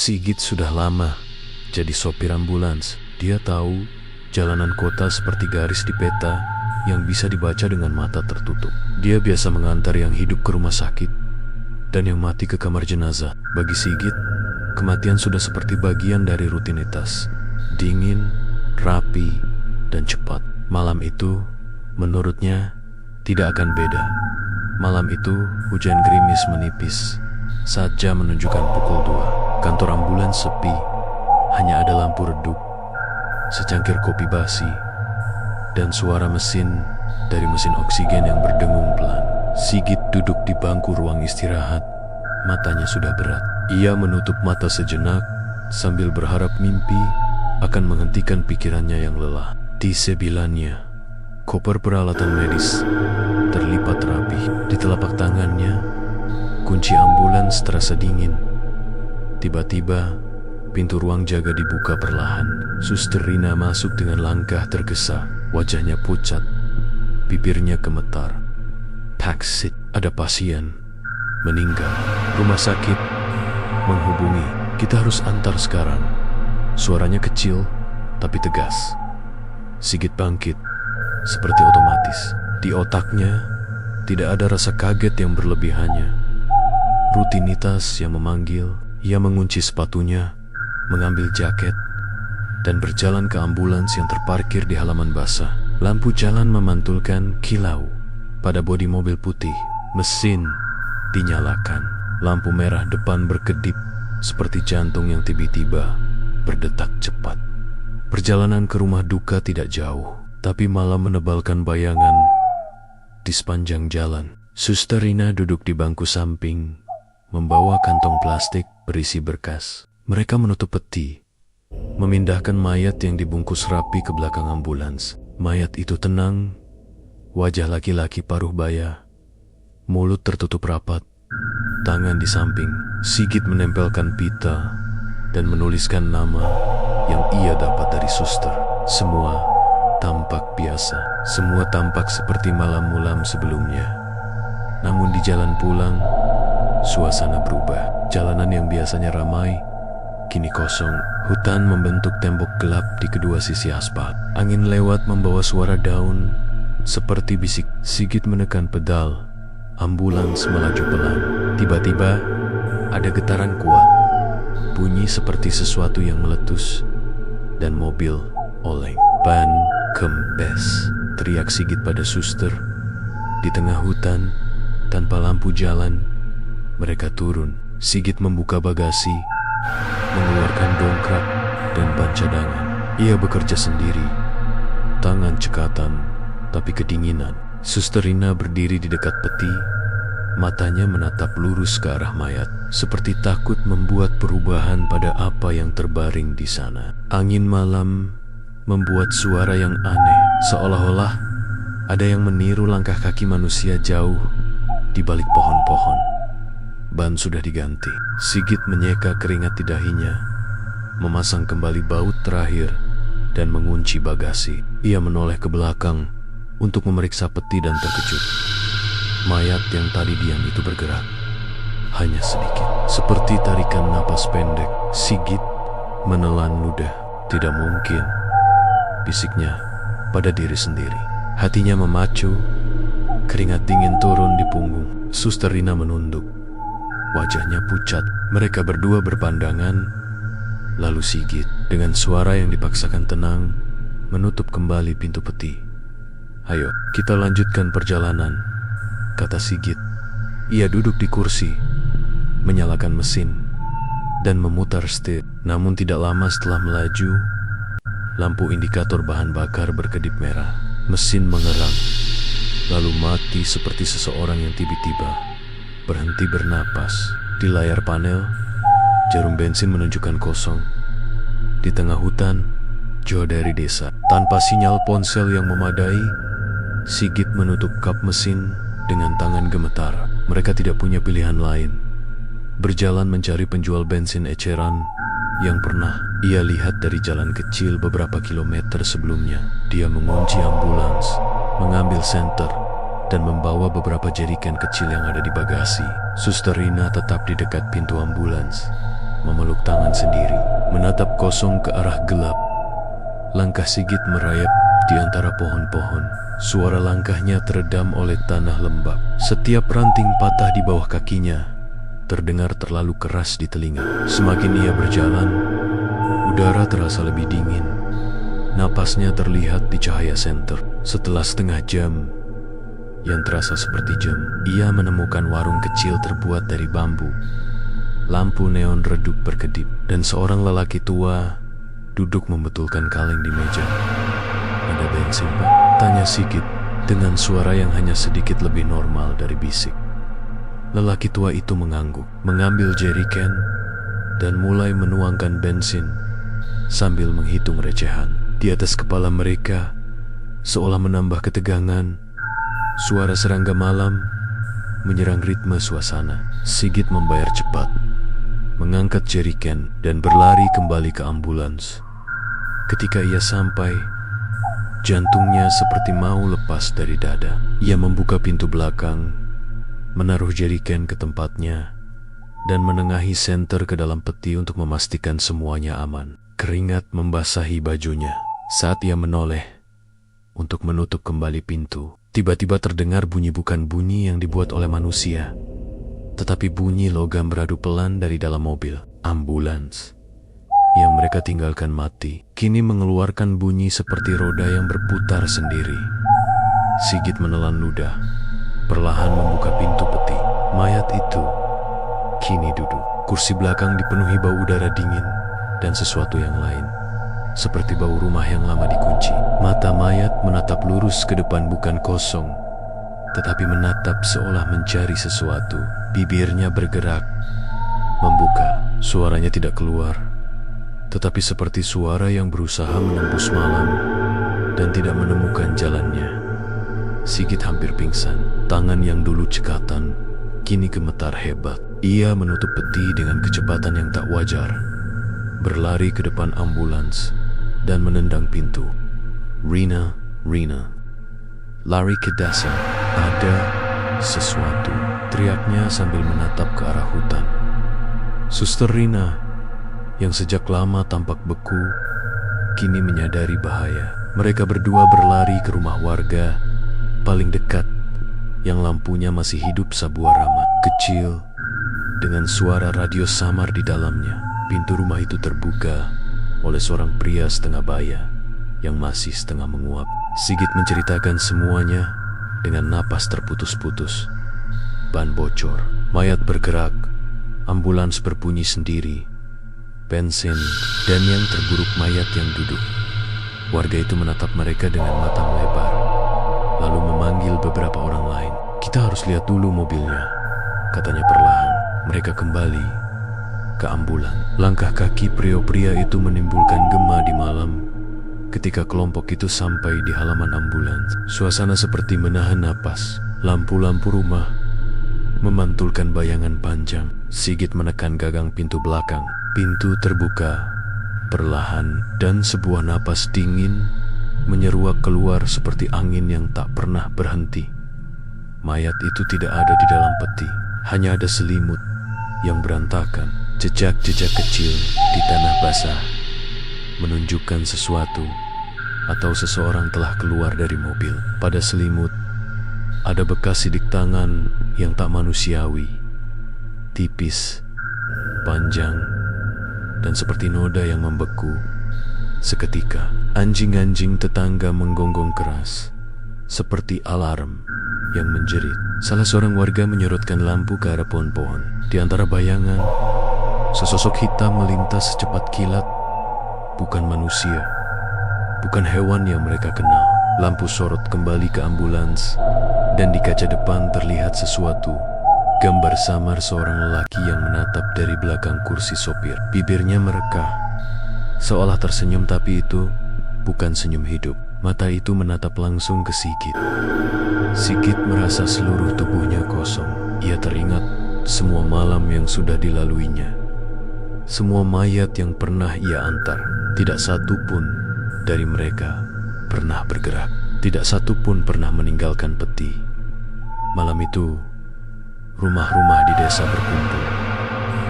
Sigit sudah lama jadi sopir ambulans. Dia tahu jalanan kota seperti garis di peta yang bisa dibaca dengan mata tertutup. Dia biasa mengantar yang hidup ke rumah sakit dan yang mati ke kamar jenazah. Bagi Sigit, kematian sudah seperti bagian dari rutinitas. Dingin, rapi, dan cepat. Malam itu, menurutnya, tidak akan beda. Malam itu, hujan gerimis menipis saat jam menunjukkan pukul 2. Kantor ambulans sepi, hanya ada lampu redup, secangkir kopi basi, dan suara mesin dari mesin oksigen yang berdengung pelan. Sigit duduk di bangku ruang istirahat, matanya sudah berat. Ia menutup mata sejenak sambil berharap mimpi akan menghentikan pikirannya yang lelah. Di sebilannya, koper peralatan medis terlipat rapi. Di telapak tangannya, kunci ambulans terasa dingin. Tiba-tiba, pintu ruang jaga dibuka perlahan. Suster Rina masuk dengan langkah tergesa. Wajahnya pucat, bibirnya gemetar. Paksit, ada pasien meninggal. Rumah sakit menghubungi. Kita harus antar sekarang. Suaranya kecil, tapi tegas. Sigit bangkit, seperti otomatis. Di otaknya, tidak ada rasa kaget yang berlebihannya. Rutinitas yang memanggil. Ia mengunci sepatunya, mengambil jaket, dan berjalan ke ambulans yang terparkir di halaman basah. Lampu jalan memantulkan kilau pada bodi mobil putih. Mesin dinyalakan. Lampu merah depan berkedip seperti jantung yang tiba-tiba berdetak cepat. Perjalanan ke rumah duka tidak jauh, tapi malah menebalkan bayangan di sepanjang jalan. Suster Rina duduk di bangku samping, membawa kantong plastik berisi berkas. Mereka menutup peti, memindahkan mayat yang dibungkus rapi ke belakang ambulans. Mayat itu tenang, wajah laki-laki paruh baya, mulut tertutup rapat, tangan di samping. Sigit menempelkan pita dan menuliskan nama yang ia dapat dari suster. Semua tampak biasa, semua tampak seperti malam-malam sebelumnya. Namun di jalan pulang, suasana berubah. Jalanan yang biasanya ramai, kini kosong. Hutan membentuk tembok gelap di kedua sisi aspal. Angin lewat membawa suara daun seperti bisik. Sigit menekan pedal. Ambulans melaju pelan. Tiba-tiba ada getaran kuat. Bunyi seperti sesuatu yang meletus. Dan mobil oleng. Ban kempes, teriak Sigit pada suster. Di tengah hutan, tanpa lampu jalan, mereka turun. Sigit membuka bagasi, mengeluarkan dongkrak dan ban cadangan. Ia bekerja sendiri, tangan cekatan, tapi kedinginan. Suster Rina berdiri di dekat peti, matanya menatap lurus ke arah mayat, seperti takut membuat perubahan pada apa yang terbaring di sana. Angin malam membuat suara yang aneh, seolah-olah ada yang meniru langkah kaki manusia jauh di balik pohon-pohon. Ban sudah diganti. Sigit menyeka keringat di dahinya, memasang kembali baut terakhir, dan mengunci bagasi. Ia menoleh ke belakang untuk memeriksa peti dan terkejut. Mayat yang tadi diam itu bergerak, hanya sedikit, seperti tarikan napas pendek. Sigit menelan ludah. Tidak mungkin, bisiknya pada diri sendiri. Hatinya memacu, keringat dingin turun di punggung. Suster Rina menunduk, wajahnya pucat. Mereka berdua berpandangan, lalu Sigit dengan suara yang dipaksakan tenang menutup kembali pintu peti. "Ayo, kita lanjutkan perjalanan," kata Sigit. Ia duduk di kursi, menyalakan mesin, dan memutar setir. Namun tidak lama setelah melaju, lampu indikator bahan bakar berkedip merah. Mesin mengerang, lalu mati seperti seseorang yang tiba-tiba berhenti bernapas. Di layar panel, jarum bensin menunjukkan kosong. Di tengah hutan, jauh dari desa, tanpa sinyal ponsel yang memadai, Sigit menutup kap mesin dengan tangan gemetar. Mereka tidak punya pilihan lain. Berjalan mencari penjual bensin eceran yang pernah ia lihat dari jalan kecil beberapa kilometer sebelumnya. Dia mengunci ambulans, mengambil senter, dan membawa beberapa jerigen kecil yang ada di bagasi. Suster Rina tetap di dekat pintu ambulans, memeluk tangan sendiri, menatap kosong ke arah gelap. Langkah Sigit merayap di antara pohon-pohon. Suara langkahnya teredam oleh tanah lembab. Setiap ranting patah di bawah kakinya terdengar terlalu keras di telinga. Semakin ia berjalan, udara terasa lebih dingin. Napasnya terlihat di cahaya senter. Setelah setengah jam yang terasa seperti jam, ia menemukan warung kecil terbuat dari bambu. Lampu neon redup berkedip, dan seorang lelaki tua duduk membetulkan kaleng di meja. "Ada bensin, Pak?" tanya Sigit dengan suara yang hanya sedikit lebih normal dari bisik. Lelaki tua itu mengangguk, mengambil jeriken, dan mulai menuangkan bensin sambil menghitung recehan. Di atas kepala mereka, seolah menambah ketegangan, suara serangga malam menyerang ritme suasana. Sigit membayar cepat, mengangkat jeriken, dan berlari kembali ke ambulans. Ketika ia sampai, jantungnya seperti mau lepas dari dada. Ia membuka pintu belakang, menaruh jeriken ke tempatnya, dan menengahi senter ke dalam peti untuk memastikan semuanya aman. Keringat membasahi bajunya. Saat ia menoleh untuk menutup kembali pintu, tiba-tiba terdengar bunyi, bukan bunyi yang dibuat oleh manusia, tetapi bunyi logam beradu pelan dari dalam mobil. Ambulans yang mereka tinggalkan mati kini mengeluarkan bunyi seperti roda yang berputar sendiri. Sigit menelan ludah, perlahan membuka pintu peti. Mayat itu kini duduk. Kursi belakang dipenuhi bau udara dingin dan sesuatu yang lain, seperti bau rumah yang lama dikunci. Mata mayat menatap lurus ke depan, bukan kosong, tetapi menatap seolah mencari sesuatu. Bibirnya bergerak, membuka. Suaranya tidak keluar, tetapi seperti suara yang berusaha menembus malam dan tidak menemukan jalannya. Sigit hampir pingsan. Tangan yang dulu cekatan kini gemetar hebat. Ia menutup peti dengan kecepatan yang tak wajar, berlari ke depan ambulans dan menendang pintu. "Rina, Rina." Lari ke dasar. "Ada sesuatu," teriaknya sambil menatap ke arah hutan. Suster Rina, yang sejak lama tampak beku, kini menyadari bahaya. Mereka berdua berlari ke rumah warga paling dekat yang lampunya masih hidup sebuah ramah kecil dengan suara radio samar di dalamnya. Pintu rumah itu terbuka oleh seorang pria setengah baya yang masih setengah menguap. Sigit menceritakan semuanya dengan napas terputus-putus. Ban bocor, mayat bergerak, ambulans berbunyi sendiri, bensin, dan yang terburuk mayat yang duduk. Warga itu menatap mereka dengan mata melebar, lalu memanggil beberapa orang lain. "Kita harus lihat dulu mobilnya," katanya perlahan. Mereka kembali ke ambulan. Langkah kaki pria-pria itu menimbulkan gema di malam. Ketika kelompok itu sampai di halaman ambulans, suasana seperti menahan napas. Lampu-lampu rumah memantulkan bayangan panjang. Sigit menekan gagang pintu belakang. Pintu terbuka perlahan, dan sebuah napas dingin menyeruak keluar seperti angin yang tak pernah berhenti. Mayat itu tidak ada di dalam peti, hanya ada selimut yang berantakan. Jejak-jejak kecil di tanah basah menunjukkan sesuatu atau seseorang telah keluar dari mobil. Pada selimut ada bekas sidik tangan yang tak manusiawi, tipis, panjang, dan seperti noda yang membeku. Seketika, anjing-anjing tetangga menggonggong keras, seperti alarm yang menjerit. Salah seorang warga menyorotkan lampu ke arah pohon-pohon. Di antara bayangan, sesosok hitam melintas secepat kilat. Bukan manusia, bukan hewan yang mereka kenal. Lampu sorot kembali ke ambulans, dan di kaca depan terlihat sesuatu. Gambar samar seorang lelaki yang menatap dari belakang kursi sopir. Bibirnya merekah, seolah tersenyum, tapi itu bukan senyum hidup. Mata itu menatap langsung ke Sigit. Sigit merasa seluruh tubuhnya kosong. Ia teringat semua malam yang sudah dilaluinya, semua mayat yang pernah ia antar. Tidak satu pun dari mereka pernah bergerak. Tidak satu pun pernah meninggalkan peti. Malam itu, rumah-rumah di desa berkumpul.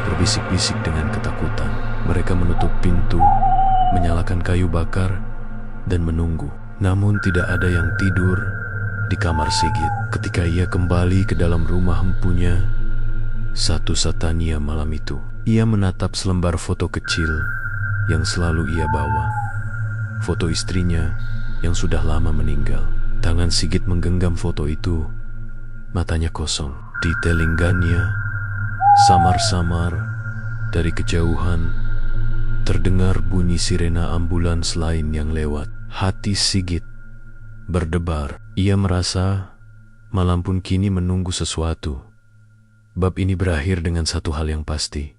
berbisik-bisik dengan ketakutan. Mereka menutup pintu, menyalakan kayu bakar, dan menunggu. Namun tidak ada yang tidur di kamar Sigit. Ketika ia kembali ke dalam rumah empunya, satu Satania malam itu, ia menatap selembar foto kecil yang selalu ia bawa. Foto istrinya yang sudah lama meninggal. Tangan Sigit menggenggam foto itu, matanya kosong. Di telinganya, samar-samar dari kejauhan, terdengar bunyi sirena ambulans lain yang lewat. Hati Sigit berdebar. Ia merasa malam pun kini menunggu sesuatu. Bab ini berakhir dengan satu hal yang pasti.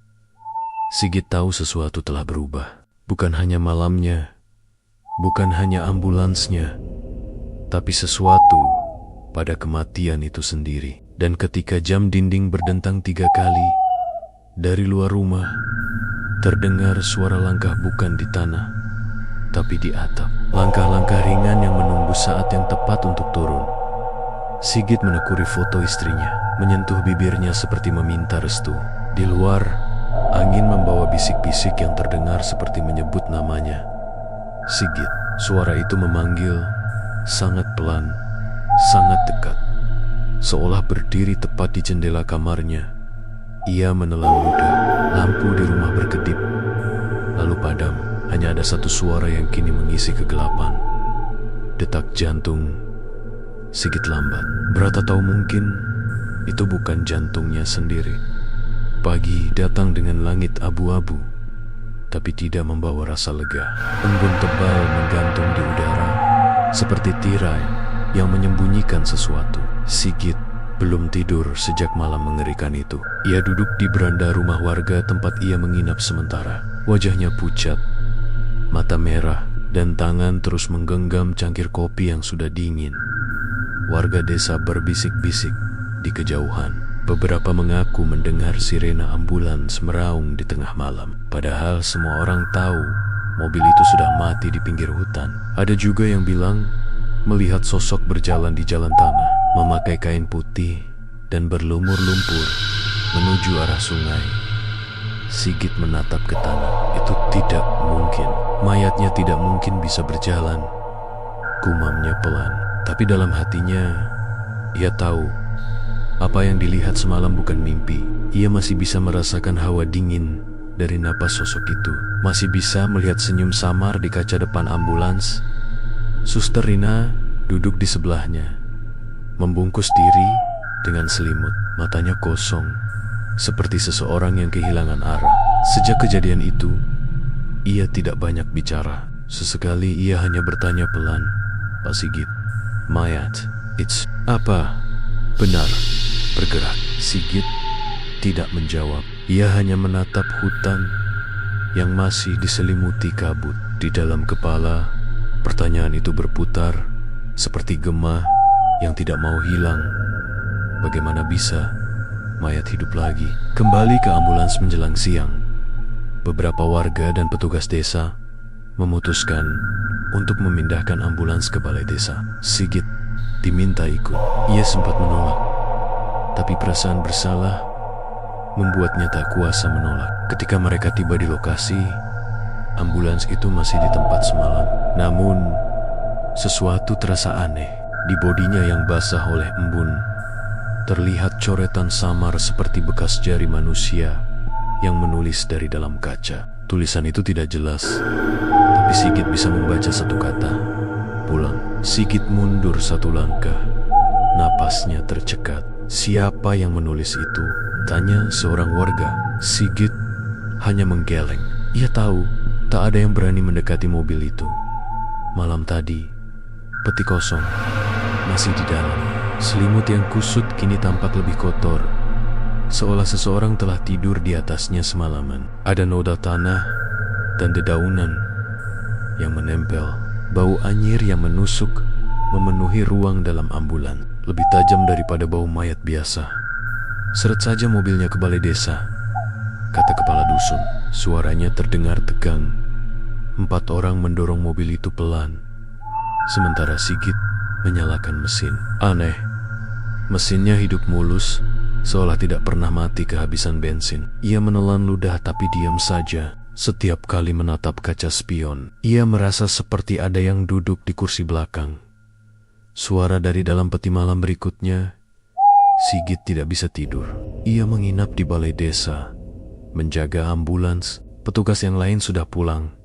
Sigit tahu sesuatu telah berubah. Bukan hanya malamnya, bukan hanya ambulansnya, tapi sesuatu pada kematian itu sendiri. Dan ketika jam dinding berdentang 3 kali, dari luar rumah terdengar suara langkah bukan di tanah, tapi di atap. Langkah-langkah ringan yang menunggu saat yang tepat untuk turun. Sigit menekuri foto istrinya, menyentuh bibirnya seperti meminta restu. Di luar, angin membawa bisik-bisik yang terdengar seperti menyebut namanya. Sigit. Suara itu memanggil sangat pelan, sangat dekat. Seolah berdiri tepat di jendela kamarnya. Ia menelan ludah. Lampu di rumah berkedip, lalu padam. Hanya ada satu suara yang kini mengisi kegelapan. Detak jantung Sigit lambat. Berat atau mungkin itu bukan jantungnya sendiri. Pagi datang dengan langit abu-abu, tapi tidak membawa rasa lega. Embun tebal menggantung di udara, seperti tirai yang menyembunyikan sesuatu. Sigit belum tidur sejak malam mengerikan itu. Ia duduk di beranda rumah warga tempat ia menginap sementara. Wajahnya pucat, mata merah, dan tangan terus menggenggam cangkir kopi yang sudah dingin. Warga desa berbisik-bisik di kejauhan. Beberapa mengaku mendengar sirena ambulans meraung di tengah malam. Padahal semua orang tahu mobil itu sudah mati di pinggir hutan. Ada juga yang bilang melihat sosok berjalan di jalan tanah, memakai kain putih dan berlumur lumpur menuju arah sungai. Sigit menatap ke tanah. Itu tidak mungkin. Mayatnya tidak mungkin bisa berjalan. Gumamnya pelan. Tapi dalam hatinya, ia tahu apa yang dilihat semalam bukan mimpi. Ia masih bisa merasakan hawa dingin dari napas sosok itu. Masih bisa melihat senyum samar di kaca depan ambulans. Suster Rina duduk di sebelahnya, membungkus diri dengan selimut. Matanya kosong, seperti seseorang yang kehilangan arah. Sejak kejadian itu, ia tidak banyak bicara. Sesekali ia hanya bertanya pelan, "Pak Sigit, mayat, it's apa? Benar bergerak?" Sigit tidak menjawab. Ia hanya menatap hutan yang masih diselimuti kabut. Di dalam kepala, pertanyaan itu berputar seperti gema yang tidak mau hilang. Bagaimana bisa mayat hidup lagi? Kembali ke ambulans menjelang siang. Beberapa warga dan petugas desa memutuskan untuk memindahkan ambulans ke balai desa. Sigit diminta ikut. Ia sempat menolak, tapi perasaan bersalah membuatnya tak kuasa menolak. Ketika mereka tiba di lokasi, ambulans itu masih di tempat semalam. Namun, sesuatu terasa aneh. Di bodinya yang basah oleh embun, terlihat coretan samar seperti bekas jari manusia yang menulis dari dalam kaca. Tulisan itu tidak jelas, tapi Sigit bisa membaca satu kata, "Pulang." Sigit mundur satu langkah. Napasnya tercekat. "Siapa yang menulis itu?" tanya seorang warga. Sigit hanya menggeleng. Ia tahu tak ada yang berani mendekati mobil itu. Malam tadi, peti kosong masih di dalam. Selimut yang kusut kini tampak lebih kotor, seolah seseorang telah tidur di atasnya semalaman. Ada noda tanah dan dedaunan yang menempel. Bau anyir yang menusuk memenuhi ruang dalam ambulan, lebih tajam daripada bau mayat biasa. "Seret saja mobilnya ke balai desa," kata kepala dusun. Suaranya terdengar tegang. 4 orang mendorong mobil itu pelan, sementara Sigit menyalakan mesin. Aneh, mesinnya hidup mulus seolah tidak pernah mati kehabisan bensin. Ia menelan ludah tapi diam saja. Setiap kali menatap kaca spion, ia merasa seperti ada yang duduk di kursi belakang. Suara dari dalam peti malam berikutnya, Sigit tidak bisa tidur. Ia menginap di balai desa, menjaga ambulans. Petugas yang lain sudah pulang.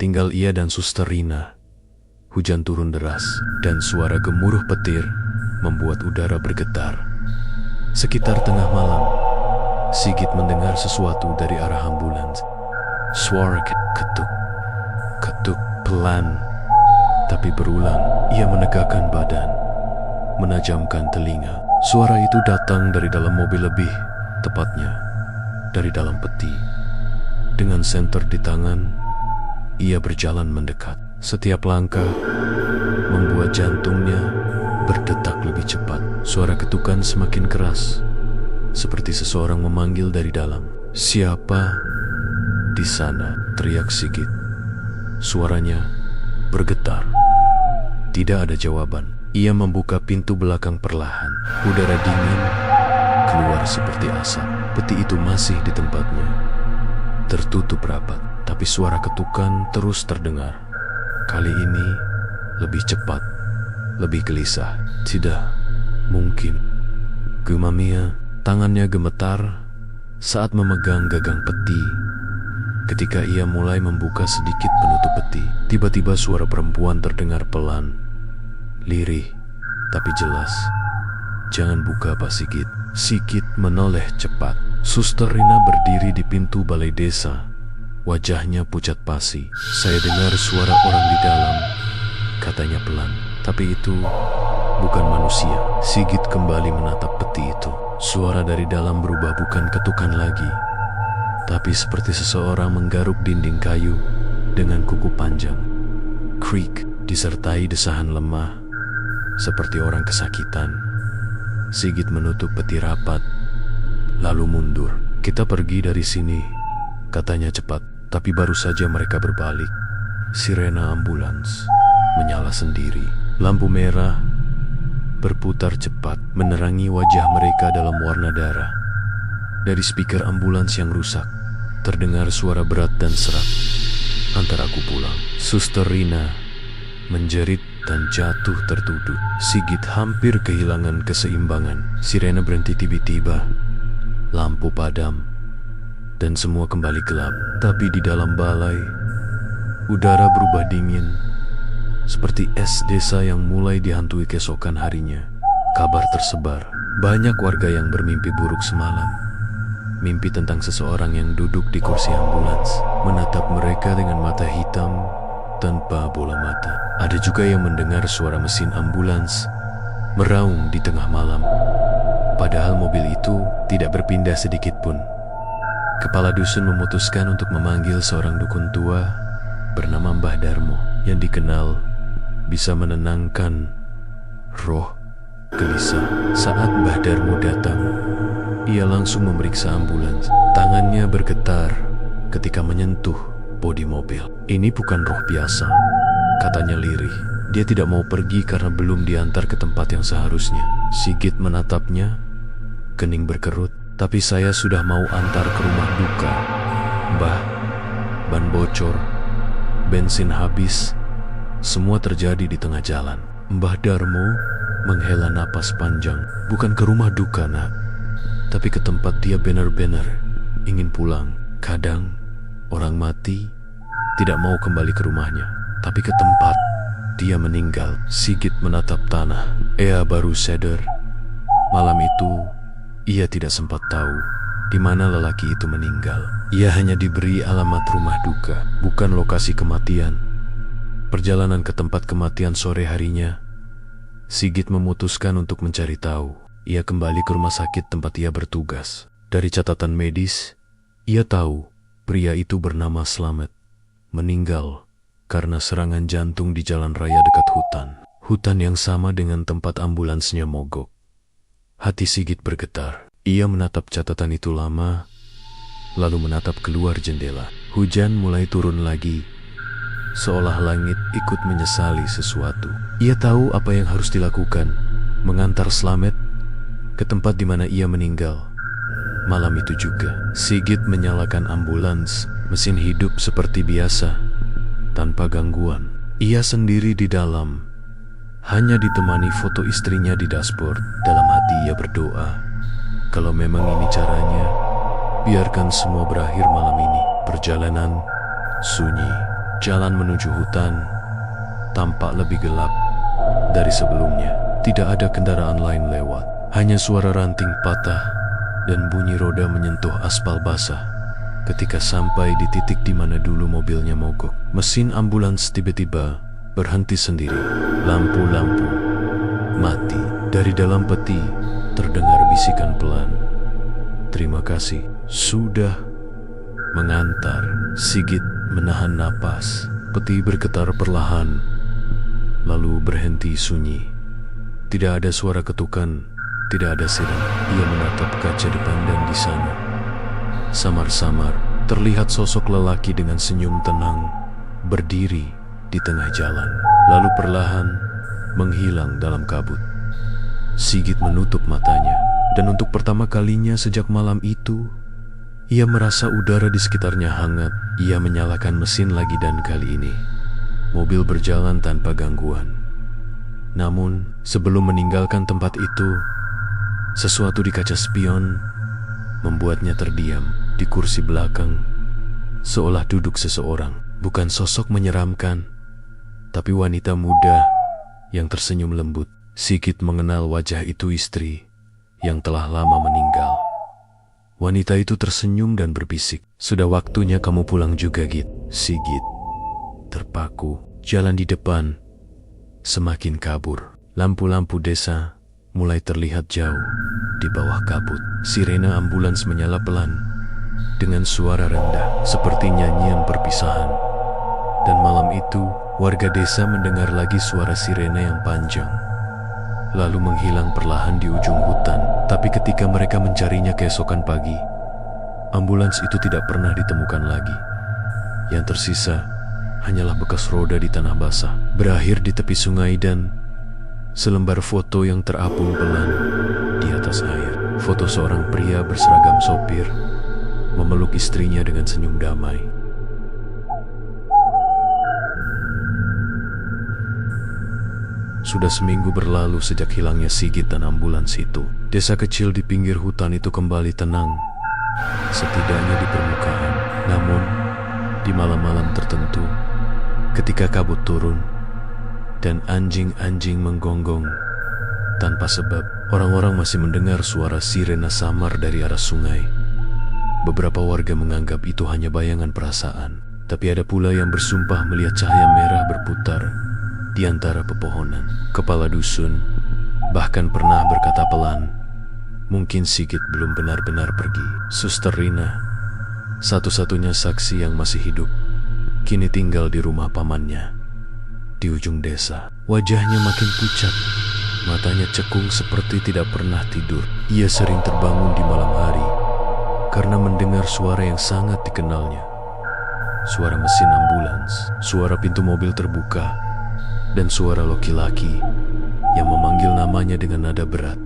Tinggal ia dan Suster Rina. Hujan turun deras dan suara gemuruh petir membuat udara bergetar. Sekitar tengah malam, Sigit mendengar sesuatu dari arah ambulans. Suara ketuk, ketuk pelan, tapi berulang. Ia menegakkan badan, menajamkan telinga. Suara itu datang dari dalam mobil, lebih tepatnya dari dalam peti. Dengan senter di tangan, ia berjalan mendekat. Setiap langkah membuat jantungnya berdetak lebih cepat. Suara ketukan semakin keras, seperti seseorang memanggil dari dalam. "Siapa di sana?" teriak Sigit. Suaranya bergetar. Tidak ada jawaban. Ia membuka pintu belakang perlahan. Udara dingin keluar seperti asap. Peti itu masih di tempatnya, tertutup rapat, tapi suara ketukan terus terdengar. Kali ini lebih cepat, lebih gelisah. Tidak mungkin, gumam ia. Tangannya gemetar saat memegang gagang peti. Ketika ia mulai membuka sedikit penutup peti, tiba-tiba suara perempuan terdengar pelan, lirih, tapi jelas. "Jangan buka, Pak Sigit." Sigit menoleh cepat. Suster Rina berdiri di pintu balai desa. Wajahnya pucat pasi. "Saya dengar suara orang di dalam," katanya pelan. "Tapi itu bukan manusia." Sigit kembali menatap peti itu. Suara dari dalam berubah, bukan ketukan lagi, tapi seperti seseorang menggaruk dinding kayu dengan kuku panjang. Creak, disertai desahan lemah, seperti orang kesakitan. Sigit menutup peti rapat, lalu mundur. "Kita pergi dari sini," katanya cepat, tapi baru saja mereka berbalik, sirena ambulans menyala sendiri. Lampu merah berputar cepat, menerangi wajah mereka dalam warna darah. Dari speaker ambulans yang rusak, terdengar suara berat dan serak. "Antar aku pulang." Suster Rina menjerit dan jatuh tertuduk. Sigit hampir kehilangan keseimbangan. Sirena berhenti tiba-tiba. Lampu padam dan semua kembali gelap. Tapi di dalam balai, udara berubah dingin, seperti es desa yang mulai dihantui keesokan harinya. Kabar tersebar. Banyak warga yang bermimpi buruk semalam. Mimpi tentang seseorang yang duduk di kursi ambulans, menatap mereka dengan mata hitam tanpa bola mata. Ada juga yang mendengar suara mesin ambulans meraung di tengah malam, padahal mobil itu tidak berpindah sedikit pun. Kepala dusun memutuskan untuk memanggil seorang dukun tua bernama Mbah Darmo, yang dikenal bisa menenangkan roh gelisah. Saat Mbah Darmo datang, ia langsung memeriksa ambulans. Tangannya bergetar ketika menyentuh bodi mobil. "Ini bukan roh biasa," katanya lirih. Dia tidak mau pergi karena belum diantar ke tempat yang seharusnya. Sigit menatapnya, kening berkerut. "Tapi saya sudah mau antar ke rumah duka, Mbah. Ban bocor, bensin habis, semua terjadi di tengah jalan." Mbah Darmo menghela napas panjang. "Bukan ke rumah duka, nak, tapi ke tempat dia benar-benar ingin pulang. Kadang orang mati tidak mau kembali ke rumahnya, tapi ke tempat dia meninggal." Sigit menatap tanah. Ia baru sadar, malam itu ia tidak sempat tahu di mana lelaki itu meninggal. Ia hanya diberi alamat rumah duka, bukan lokasi kematian. Perjalanan ke tempat kematian sore harinya, Sigit memutuskan untuk mencari tahu. Ia kembali ke rumah sakit tempat ia bertugas. Dari catatan medis, ia tahu pria itu bernama Slamet, meninggal karena serangan jantung di jalan raya dekat hutan. Hutan yang sama dengan tempat ambulansnya mogok. Hati Sigit bergetar. Ia menatap catatan itu lama, lalu menatap keluar jendela. Hujan mulai turun lagi, seolah langit ikut menyesali sesuatu. Ia tahu apa yang harus dilakukan, mengantar Slamet ke tempat di mana ia meninggal. Malam itu juga, Sigit menyalakan ambulans, mesin hidup seperti biasa, tanpa gangguan. Ia sendiri di dalam, hanya ditemani foto istrinya di dashboard. Dalam hati ia berdoa, kalau memang ini caranya, biarkan semua berakhir malam ini. Perjalanan sunyi, jalan menuju hutan tampak lebih gelap dari sebelumnya. Tidak ada kendaraan lain lewat, hanya suara ranting patah dan bunyi roda menyentuh aspal basah. Ketika sampai di titik di mana dulu mobilnya mogok, mesin ambulans tiba-tiba berhenti sendiri. Lampu-lampu mati. Dari dalam peti terdengar bisikan pelan, "Terima kasih sudah mengantar." Sigit menahan napas. Peti bergetar perlahan, lalu berhenti sunyi. Tidak ada suara ketukan, tidak ada siren. Ia menatap kaca depan dan di sana, samar-samar, terlihat sosok lelaki dengan senyum tenang, berdiri di tengah jalan, lalu perlahan menghilang dalam kabut. Sigit menutup matanya, dan untuk pertama kalinya sejak malam itu, ia merasa udara di sekitarnya hangat. Ia menyalakan mesin lagi dan kali ini, mobil berjalan tanpa gangguan. Namun, sebelum meninggalkan tempat itu, sesuatu di kaca spion membuatnya terdiam di kursi belakang, seolah duduk seseorang. Bukan sosok menyeramkan, tapi wanita muda yang tersenyum lembut. Sigit mengenal wajah itu, istri yang telah lama meninggal. Wanita itu tersenyum dan berbisik, "Sudah waktunya kamu pulang juga, Git." Sigit terpaku. Jalan di depan semakin kabur. Lampu-lampu desa mulai terlihat jauh di bawah kabut. Sirena ambulans menyala pelan dengan suara rendah, seperti nyanyian perpisahan. Dan malam itu, warga desa mendengar lagi suara sirena yang panjang, lalu menghilang perlahan di ujung hutan. Tapi ketika mereka mencarinya keesokan pagi, ambulans itu tidak pernah ditemukan lagi. Yang tersisa hanyalah bekas roda di tanah basah, berakhir di tepi sungai, dan selembar foto yang terapung pelan di atas air. Foto seorang pria berseragam sopir memeluk istrinya dengan senyum damai. Sudah seminggu berlalu sejak hilangnya Sigit dan ambulans itu. Desa kecil di pinggir hutan itu kembali tenang, setidaknya di permukaan. Namun, di malam-malam tertentu, ketika kabut turun dan anjing-anjing menggonggong tanpa sebab, orang-orang masih mendengar suara sirena samar dari arah sungai. Beberapa warga menganggap itu hanya bayangan perasaan, tapi ada pula yang bersumpah melihat cahaya merah berputar di antara pepohonan. Kepala dusun bahkan pernah berkata pelan, "Mungkin Sigit belum benar-benar pergi." Suster Rina, satu-satunya saksi yang masih hidup, kini tinggal di rumah pamannya di ujung desa. Wajahnya makin pucat, matanya cekung seperti tidak pernah tidur. Ia sering terbangun di malam hari karena mendengar suara yang sangat dikenalnya. Suara mesin ambulans, suara pintu mobil terbuka, dan suara laki-laki yang memanggil namanya dengan nada berat,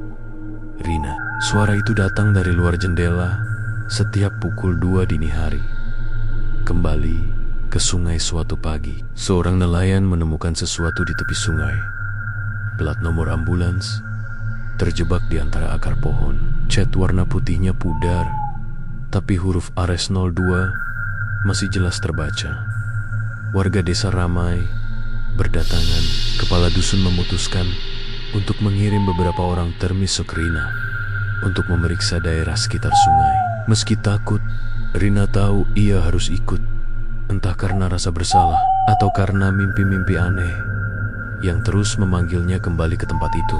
"Rina." Suara itu datang dari luar jendela setiap pukul 2 dini hari. Kembali ke sungai suatu pagi, seorang nelayan menemukan sesuatu di tepi sungai. Plat nomor ambulans terjebak di antara akar pohon. Cat warna putihnya pudar, tapi huruf Ares 02 masih jelas terbaca. Warga desa ramai berdatangan. Kepala dusun memutuskan untuk mengirim beberapa orang termasuk Rina untuk memeriksa daerah sekitar sungai. Meski takut, Rina tahu ia harus ikut, entah karena rasa bersalah atau karena mimpi-mimpi aneh yang terus memanggilnya kembali ke tempat itu.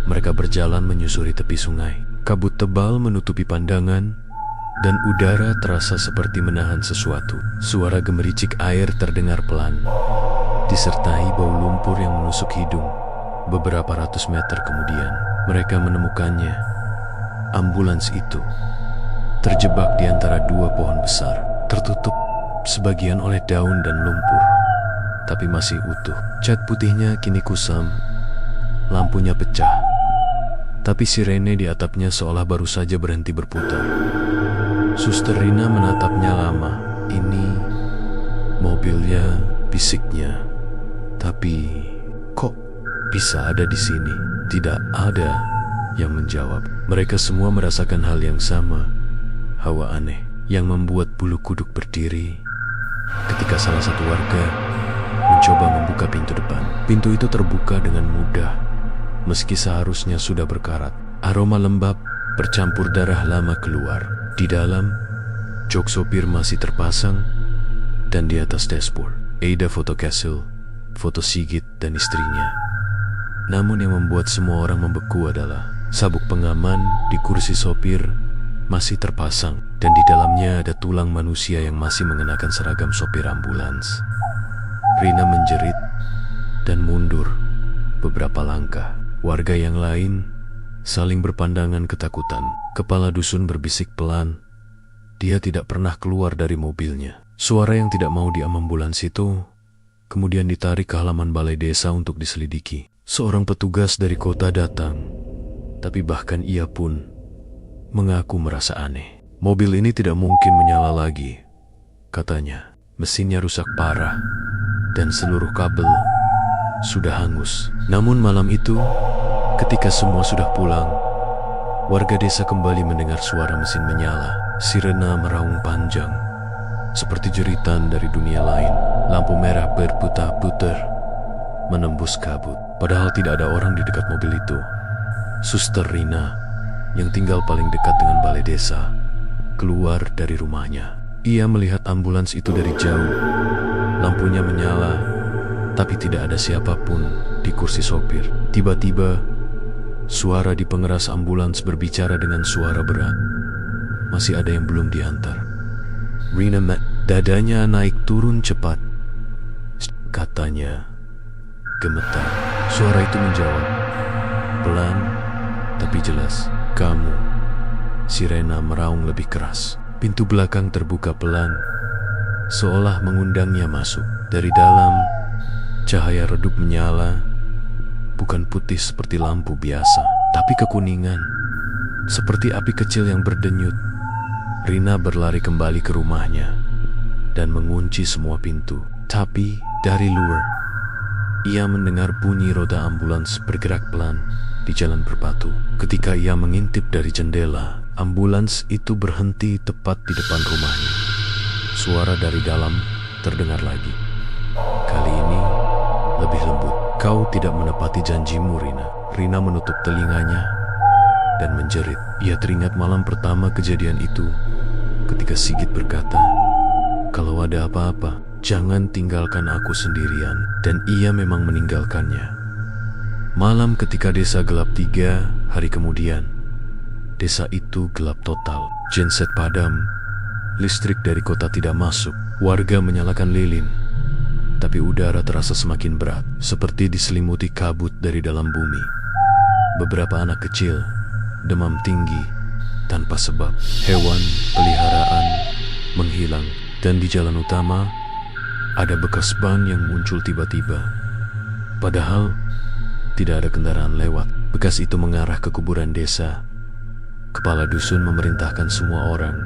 Mereka berjalan menyusuri tepi sungai. Kabut tebal menutupi pandangan, dan udara terasa seperti menahan sesuatu. Suara gemericik air terdengar pelan, disertai bau lumpur yang menusuk hidung. Beberapa ratus meter kemudian, mereka menemukannya. Ambulans itu terjebak di antara dua pohon besar, tertutup sebagian oleh daun dan lumpur, tapi masih utuh. Cat putihnya kini kusam, lampunya pecah, tapi sirene di atapnya seolah baru saja berhenti berputar. Suster Rina menatapnya lama. Ini mobilnya, bisiknya. Tapi kok bisa ada di sini? Tidak ada yang menjawab. Mereka semua merasakan hal yang sama. Hawa aneh yang membuat bulu kuduk berdiri ketika salah satu warga mencoba membuka pintu depan. Pintu itu terbuka dengan mudah, meski seharusnya sudah berkarat. Aroma lembab bercampur darah lama keluar. Di dalam, jok sopir masih terpasang, dan di atas dashboard Ada foto Castle, foto Sigit dan istrinya. Namun yang membuat semua orang membeku adalah sabuk pengaman di kursi sopir masih terpasang, dan di dalamnya ada tulang manusia yang masih mengenakan seragam sopir ambulans. Rina menjerit dan mundur beberapa langkah. Warga yang lain saling berpandangan ketakutan. Kepala dusun berbisik pelan. Dia tidak pernah keluar dari mobilnya. Suara yang tidak mau di ambulans itu kemudian ditarik ke halaman balai desa untuk diselidiki. Seorang petugas dari kota datang, tapi bahkan ia pun mengaku merasa aneh. Mobil ini tidak mungkin menyala lagi, katanya. Mesinnya rusak parah dan seluruh kabel sudah hangus. Namun malam itu, ketika semua sudah pulang, warga desa kembali mendengar suara mesin menyala. Sirena meraung panjang, seperti jeritan dari dunia lain. Lampu merah berputar-putar, menembus kabut. Padahal tidak ada orang di dekat mobil itu. Suster Rina, yang tinggal paling dekat dengan balai desa, keluar dari rumahnya. Ia melihat ambulans itu dari jauh. Lampunya menyala, tapi tidak ada siapapun di kursi sopir. Tiba-tiba, suara di pengeras ambulans berbicara dengan suara berat. Masih ada yang belum diantar. Rina dadanya naik turun cepat, katanya gemetar. Suara itu menjawab, pelan tapi jelas, kamu. Sirena meraung lebih keras. Pintu belakang terbuka pelan, seolah mengundangnya masuk. Dari dalam, cahaya redup menyala, bukan putih seperti lampu biasa, tapi kekuningan, seperti api kecil yang berdenyut. Rina berlari kembali ke rumahnya dan mengunci semua pintu. Tapi dari luar, ia mendengar bunyi roda ambulans bergerak pelan di jalan berbatu. Ketika ia mengintip dari jendela, ambulans itu berhenti tepat di depan rumahnya. Suara dari dalam terdengar lagi. Kali ini lebih lembut. Kau tidak menepati janjimu, Rina. Rina menutup telinganya dan menjerit. Ia teringat malam pertama kejadian itu, ketika Sigit berkata, kalau ada apa-apa, jangan tinggalkan aku sendirian. Dan ia memang meninggalkannya. Malam ketika desa gelap 3 hari kemudian, desa itu gelap total. Genset padam, listrik dari kota tidak masuk. Warga menyalakan lilin, tapi udara terasa semakin berat, seperti diselimuti kabut dari dalam bumi. Beberapa anak kecil demam tinggi tanpa sebab. Hewan peliharaan menghilang, dan di jalan utama ada bekas ban yang muncul tiba-tiba. Padahal tidak ada kendaraan lewat. Bekas itu mengarah ke kuburan desa. Kepala dusun memerintahkan semua orang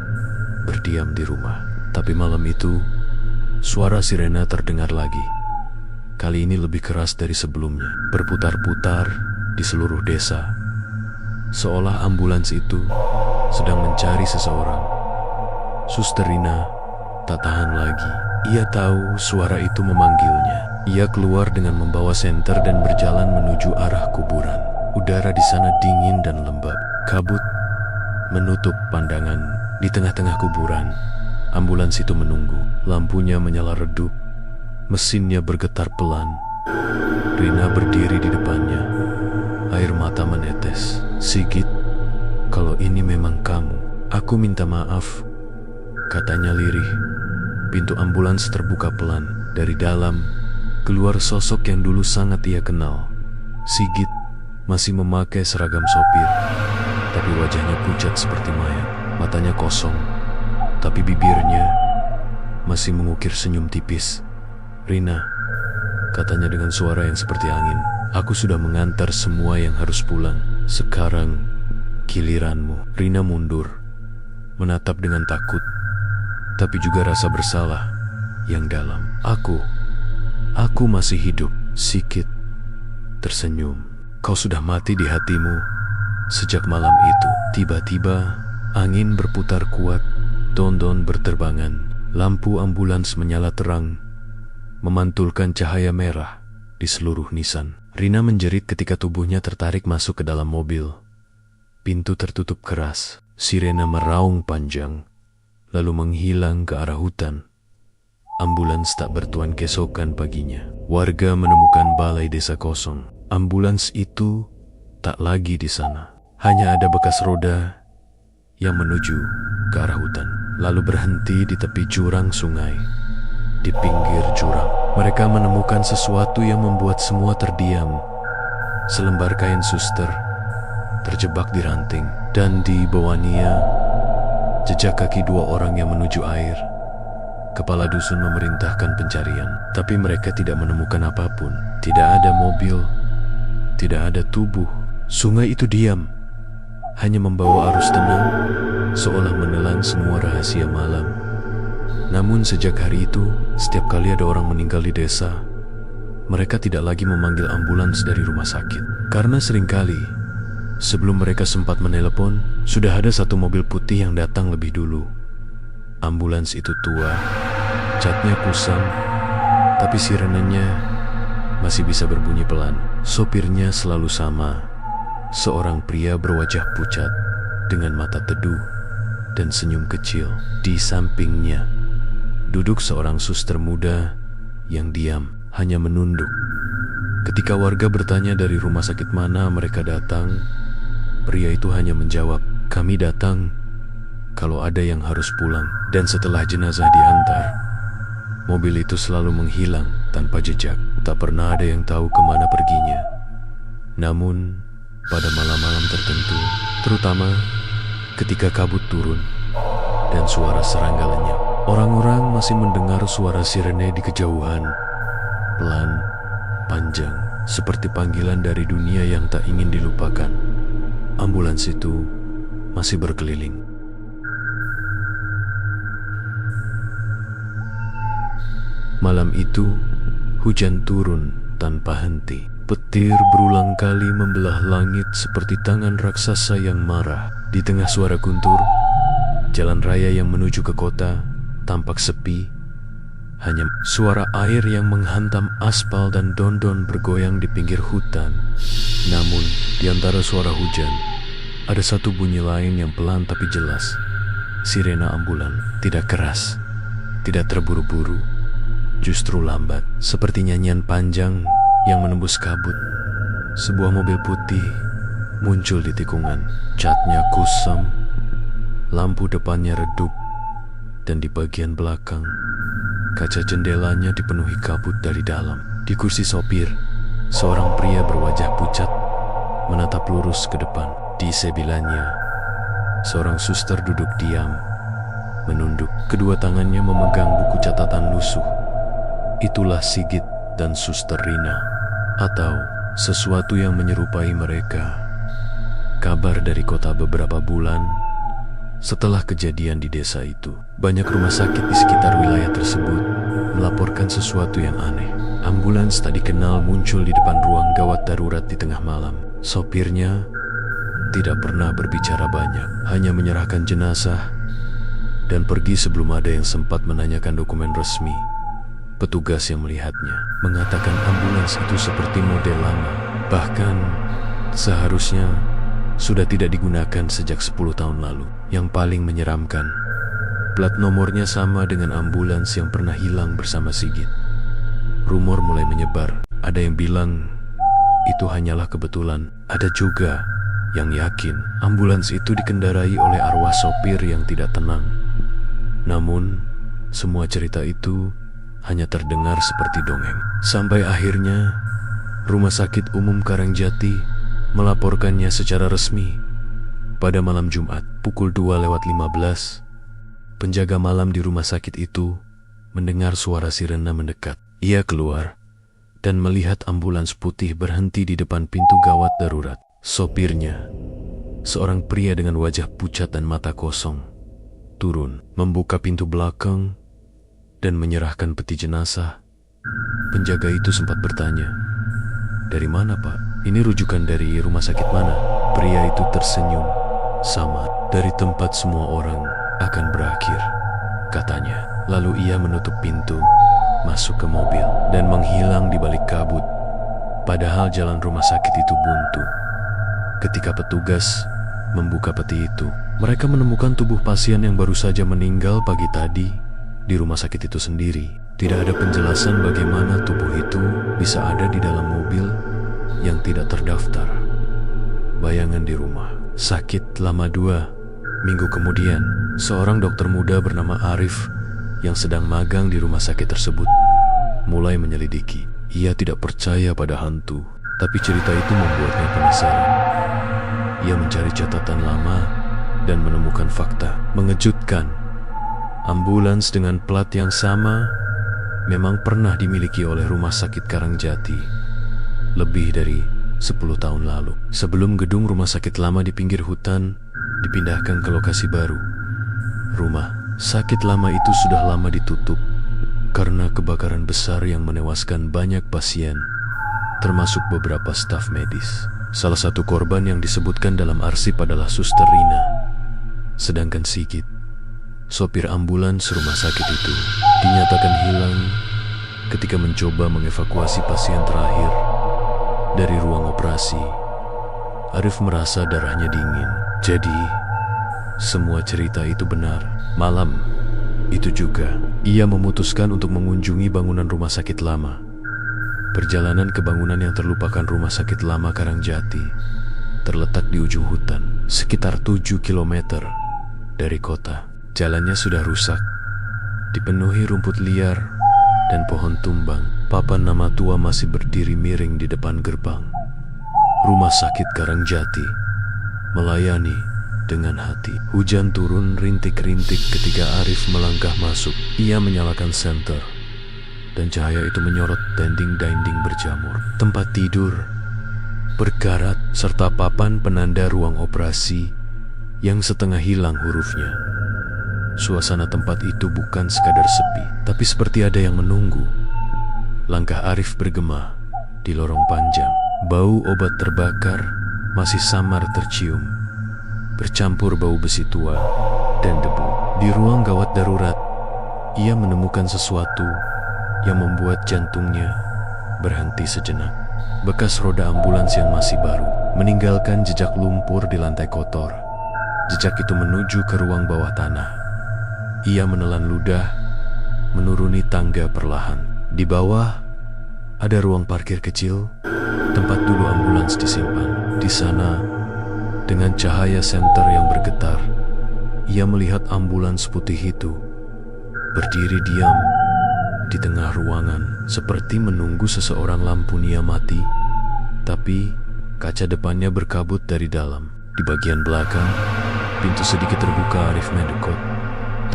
berdiam di rumah. Tapi malam itu, suara sirena terdengar lagi. Kali ini lebih keras dari sebelumnya, berputar-putar di seluruh desa, seolah ambulans itu sedang mencari seseorang. Suster Rina tak tahan lagi. Ia tahu suara itu memanggilnya. Ia keluar dengan membawa senter dan berjalan menuju arah kuburan. Udara di sana dingin dan lembab. Kabut menutup pandangan. Di tengah-tengah kuburan, ambulans itu menunggu. Lampunya menyala redup, mesinnya bergetar pelan. Rina berdiri di depannya, air mata menetes. Sigit, kalau ini memang kamu, aku minta maaf, katanya lirih. Pintu ambulans terbuka pelan. Dari dalam, keluar sosok yang dulu sangat ia kenal. Sigit masih memakai seragam sopir, tapi wajahnya pucat seperti mayat. Matanya kosong, tapi bibirnya masih mengukir senyum tipis. Rina, katanya dengan suara yang seperti angin, Aku sudah mengantar semua yang harus pulang. Sekarang giliranmu. Rina mundur, menatap dengan takut, tapi juga rasa bersalah yang dalam. Aku masih hidup. Sigit tersenyum. Kau sudah mati di hatimu sejak malam itu. Tiba-tiba angin berputar kuat, don-don berterbangan. Lampu ambulans menyala terang, memantulkan cahaya merah di seluruh nisan. Rina menjerit ketika tubuhnya tertarik masuk ke dalam mobil. Pintu tertutup keras. Sirena meraung panjang, lalu menghilang ke arah hutan. Ambulans tak bertuan keesokan paginya. Warga menemukan balai desa kosong. Ambulans itu tak lagi di sana. Hanya ada bekas roda yang menuju ke arah hutan, lalu berhenti di tepi jurang sungai. Di pinggir jurang, mereka menemukan sesuatu yang membuat semua terdiam. Selembar kain suster terjebak di ranting, dan di bawahnya jejak kaki dua orang yang menuju air. Kepala dusun memerintahkan pencarian, tapi mereka tidak menemukan apapun. Tidak ada mobil, tidak ada tubuh. Sungai itu diam, hanya membawa arus tenang, seolah menelan semua rahasia malam. Namun sejak hari itu, setiap kali ada orang meninggal di desa, mereka tidak lagi memanggil ambulans dari rumah sakit. Karena seringkali, sebelum mereka sempat menelepon, sudah ada satu mobil putih yang datang lebih dulu. Ambulans itu tua, catnya kusam, tapi sirenenya masih bisa berbunyi pelan. Sopirnya selalu sama, seorang pria berwajah pucat dengan mata teduh dan senyum kecil. Di sampingnya duduk seorang suster muda yang diam, hanya menunduk. Ketika warga bertanya dari rumah sakit mana mereka datang, pria itu hanya menjawab, "Kami datang kalau ada yang harus pulang." Dan setelah jenazah diantar, mobil itu selalu menghilang tanpa jejak. Tak pernah ada yang tahu kemana perginya. Namun, pada malam-malam tertentu, terutama ketika kabut turun dan suara serangga lenyap, orang-orang masih mendengar suara sirene di kejauhan, pelan, panjang, seperti panggilan dari dunia yang tak ingin dilupakan. Ambulans itu masih berkeliling. Malam itu, hujan turun tanpa henti. Petir berulang kali membelah langit seperti tangan raksasa yang marah. Di tengah suara guntur, jalan raya yang menuju ke kota tampak sepi. Hanya suara air yang menghantam aspal dan don-don bergoyang di pinggir hutan. Namun, di antara suara hujan, ada satu bunyi lain yang pelan tapi jelas. Sirena ambulan, tidak keras, tidak terburu-buru, justru lambat, seperti nyanyian panjang yang menembus kabut. Sebuah mobil putih muncul di tikungan. Catnya kusam, lampu depannya redup, dan di bagian belakang, kaca jendelanya dipenuhi kabut dari dalam. Di kursi sopir, seorang pria berwajah pucat menatap lurus ke depan. Di sebelahnya, seorang suster duduk diam, menunduk. Kedua tangannya memegang buku catatan lusuh. Itulah Sigit dan Suster Rina, atau sesuatu yang menyerupai mereka. Kabar dari kota beberapa bulan setelah kejadian di desa itu. Banyak rumah sakit di sekitar wilayah tersebut melaporkan sesuatu yang aneh. Ambulans tak dikenal muncul di depan ruang gawat darurat di tengah malam. Sopirnya tidak pernah berbicara banyak, hanya menyerahkan jenazah dan pergi sebelum ada yang sempat menanyakan dokumen resmi. Petugas yang melihatnya mengatakan ambulans itu seperti model lama, bahkan seharusnya sudah tidak digunakan sejak 10 tahun lalu. Yang paling menyeramkan, plat nomornya sama dengan ambulans yang pernah hilang bersama Sigit. Rumor mulai menyebar, ada yang bilang itu hanyalah kebetulan. Ada juga yang yakin ambulans itu dikendarai oleh arwah sopir yang tidak tenang. Namun, semua cerita itu hanya terdengar seperti dongeng. Sampai akhirnya, Rumah Sakit Umum Karangjati melaporkannya secara resmi. Pada malam Jumat, pukul 2:15, penjaga malam di rumah sakit itu mendengar suara sirena mendekat. Ia keluar dan melihat ambulans putih berhenti di depan pintu gawat darurat. Sopirnya, seorang pria dengan wajah pucat dan mata kosong, turun, membuka pintu belakang, dan menyerahkan peti jenazah. Penjaga itu sempat bertanya, "Dari mana, Pak? Ini rujukan dari rumah sakit mana?" Pria itu tersenyum. "Sama, dari tempat semua orang akan berakhir," katanya. Lalu ia menutup pintu, masuk ke mobil, dan menghilang di balik kabut. Padahal jalan rumah sakit itu buntu. Ketika petugas membuka peti itu, mereka menemukan tubuh pasien yang baru saja meninggal pagi tadi di rumah sakit itu sendiri. Tidak ada penjelasan bagaimana tubuh itu bisa ada di dalam mobil yang tidak terdaftar. Bayangan di rumah sakit lama 2 minggu kemudian, seorang dokter muda bernama Arif yang sedang magang di rumah sakit tersebut mulai menyelidiki. Ia tidak percaya pada hantu, tapi cerita itu membuatnya penasaran. Ia mencari catatan lama dan menemukan fakta mengejutkan. Ambulans dengan plat yang sama memang pernah dimiliki oleh Rumah Sakit Karangjati lebih dari 10 tahun lalu. Sebelum gedung rumah sakit lama di pinggir hutan dipindahkan ke lokasi baru, rumah sakit lama itu sudah lama ditutup karena kebakaran besar yang menewaskan banyak pasien, termasuk beberapa staf medis. Salah satu korban yang disebutkan dalam arsip adalah Suster Rina. Sedangkan Sigit, sopir ambulans rumah sakit itu, dinyatakan hilang ketika mencoba mengevakuasi pasien terakhir dari ruang operasi. Arif merasa darahnya dingin. Jadi, semua cerita itu benar. Malam itu juga, ia memutuskan untuk mengunjungi bangunan rumah sakit lama. Perjalanan ke bangunan yang terlupakan Rumah Sakit Lama Karangjati terletak di ujung hutan, sekitar 7 km dari kota. Jalannya sudah rusak, dipenuhi rumput liar dan pohon tumbang. Papan nama tua masih berdiri miring di depan gerbang. Rumah Sakit Karangjati melayani dengan hati. Hujan turun rintik-rintik ketika Arif melangkah masuk. Ia menyalakan senter, dan cahaya itu menyorot dinding-dinding berjamur, tempat tidur berkarat, serta papan penanda ruang operasi yang setengah hilang hurufnya. Suasana tempat itu bukan sekadar sepi, tapi seperti ada yang menunggu. Langkah Arif bergema di lorong panjang. Bau obat terbakar masih samar tercium, bercampur bau besi tua dan debu. Di ruang gawat darurat, ia menemukan sesuatu yang membuat jantungnya berhenti sejenak. Bekas roda ambulans yang masih baru meninggalkan jejak lumpur di lantai kotor. Jejak itu menuju ke ruang bawah tanah. Ia menelan ludah, menuruni tangga perlahan. Di bawah ada ruang parkir kecil, tempat dulu ambulans disimpan. Di sana, dengan cahaya senter yang bergetar, ia melihat ambulans putih itu berdiri diam di tengah ruangan, seperti menunggu seseorang. Lampunya mati, tapi kaca depannya berkabut dari dalam. Di bagian belakang, pintu sedikit terbuka. Arif mendekot,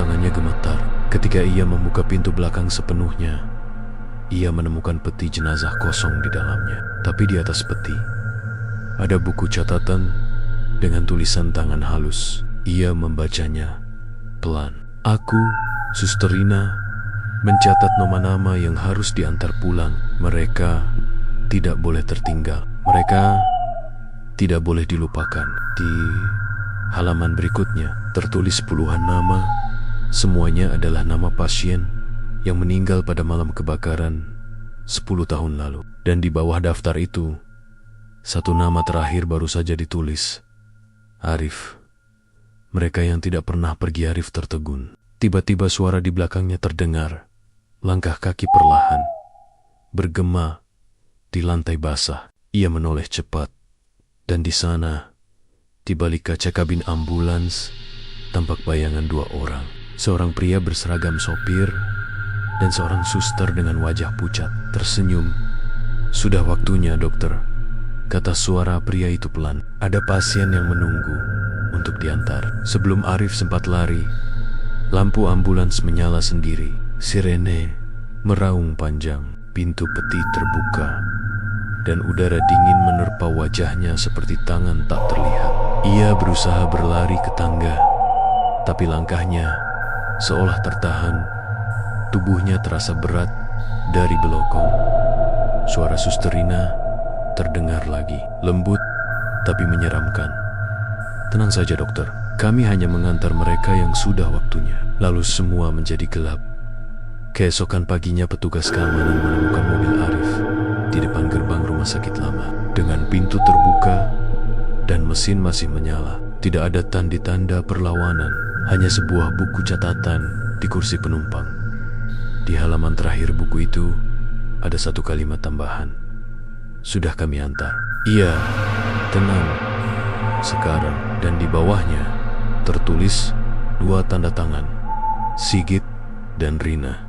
tangannya gemetar. Ketika ia membuka pintu belakang sepenuhnya, ia menemukan peti jenazah kosong di dalamnya. Tapi di atas peti ada buku catatan dengan tulisan tangan halus. Ia membacanya pelan. "Aku, Suster Rina, mencatat nama-nama yang harus diantar pulang. Mereka tidak boleh tertinggal. Mereka tidak boleh dilupakan." Di halaman berikutnya tertulis puluhan nama. Semuanya adalah nama pasien yang meninggal pada malam kebakaran 10 tahun lalu. Dan di bawah daftar itu, satu nama terakhir baru saja ditulis, Arif. Mereka yang tidak pernah pergi. Arif tertegun. Tiba-tiba suara di belakangnya terdengar. Langkah kaki perlahan bergema di lantai basah. Ia menoleh cepat, dan di sana, di balik kaca kabin ambulans, tampak bayangan 2 orang. Seorang pria berseragam sopir dan seorang suster dengan wajah pucat. Tersenyum. "Sudah waktunya, dokter," kata suara pria itu pelan. "Ada pasien yang menunggu untuk diantar." Sebelum Arif sempat lari, lampu ambulans menyala sendiri. Sirene meraung panjang. pintu peti terbuka dan udara dingin menerpa wajahnya seperti tangan tak terlihat. Ia berusaha berlari ke tangga, tapi langkahnya seolah tertahan. Tubuhnya terasa berat dari belokong. Suara Suster Rina terdengar lagi, lembut tapi menyeramkan. "Tenang saja dokter, kami hanya mengantar mereka yang sudah waktunya." Lalu semua menjadi gelap. Keesokan paginya petugas keamanan menemukan mobil Arif di depan gerbang rumah sakit lama dengan pintu terbuka dan mesin masih menyala. Tidak ada tanda-tanda perlawanan, hanya sebuah buku catatan di kursi penumpang. Di halaman terakhir buku itu ada satu kalimat tambahan. "Sudah kami antar." "Iya, tenang sekarang." Dan di bawahnya tertulis 2 tanda tangan, Sigit dan Rina.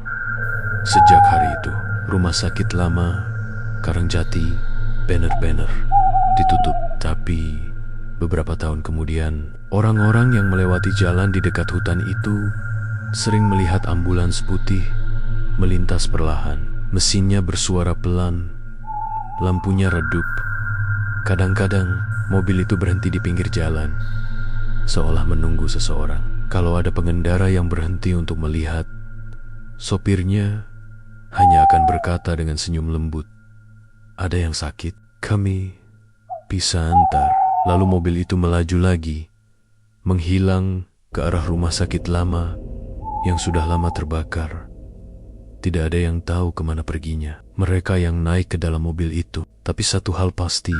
Sejak hari itu, rumah sakit lama Karangjati banner-banner ditutup. Tapi beberapa tahun kemudian, orang-orang yang melewati jalan di dekat hutan itu sering melihat ambulans putih melintas perlahan. Mesinnya bersuara pelan, lampunya redup. Kadang-kadang mobil itu berhenti di pinggir jalan, seolah menunggu seseorang. Kalau ada pengendara yang berhenti untuk melihat, sopirnya hanya akan berkata dengan senyum lembut, "Ada yang sakit? Kami bisa antar." Lalu mobil itu melaju lagi, menghilang ke arah rumah sakit lama yang sudah lama terbakar. Tidak ada yang tahu kemana perginya mereka yang naik ke dalam mobil itu. Tapi satu hal pasti,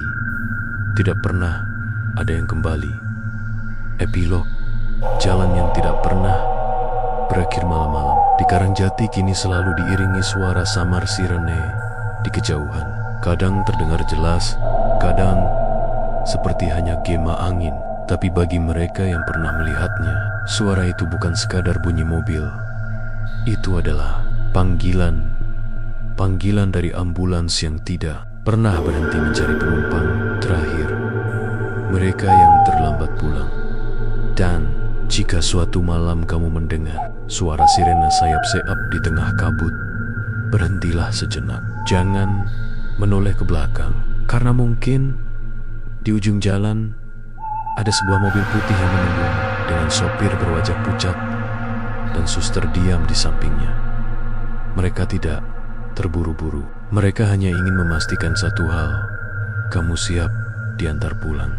tidak pernah ada yang kembali. Epilog, jalan yang tidak pernah berakhir malam-malam. Di Karangjati kini selalu diiringi suara samar sirene di kejauhan. Kadang terdengar jelas, kadang seperti hanya gema angin. Tapi bagi mereka yang pernah melihatnya, suara itu bukan sekadar bunyi mobil. Itu adalah panggilan dari ambulans yang tidak pernah berhenti mencari penumpang terakhir, mereka yang terlambat pulang. Dan jika suatu malam kamu mendengar suara sirena sayap-sayap di tengah kabut, berhentilah sejenak. Jangan menoleh ke belakang, karena mungkin di ujung jalan ada sebuah mobil putih yang menunggu dengan sopir berwajah pucat dan suster diam di sampingnya. Mereka tidak terburu-buru. Mereka hanya ingin memastikan satu hal, kamu siap diantar pulang.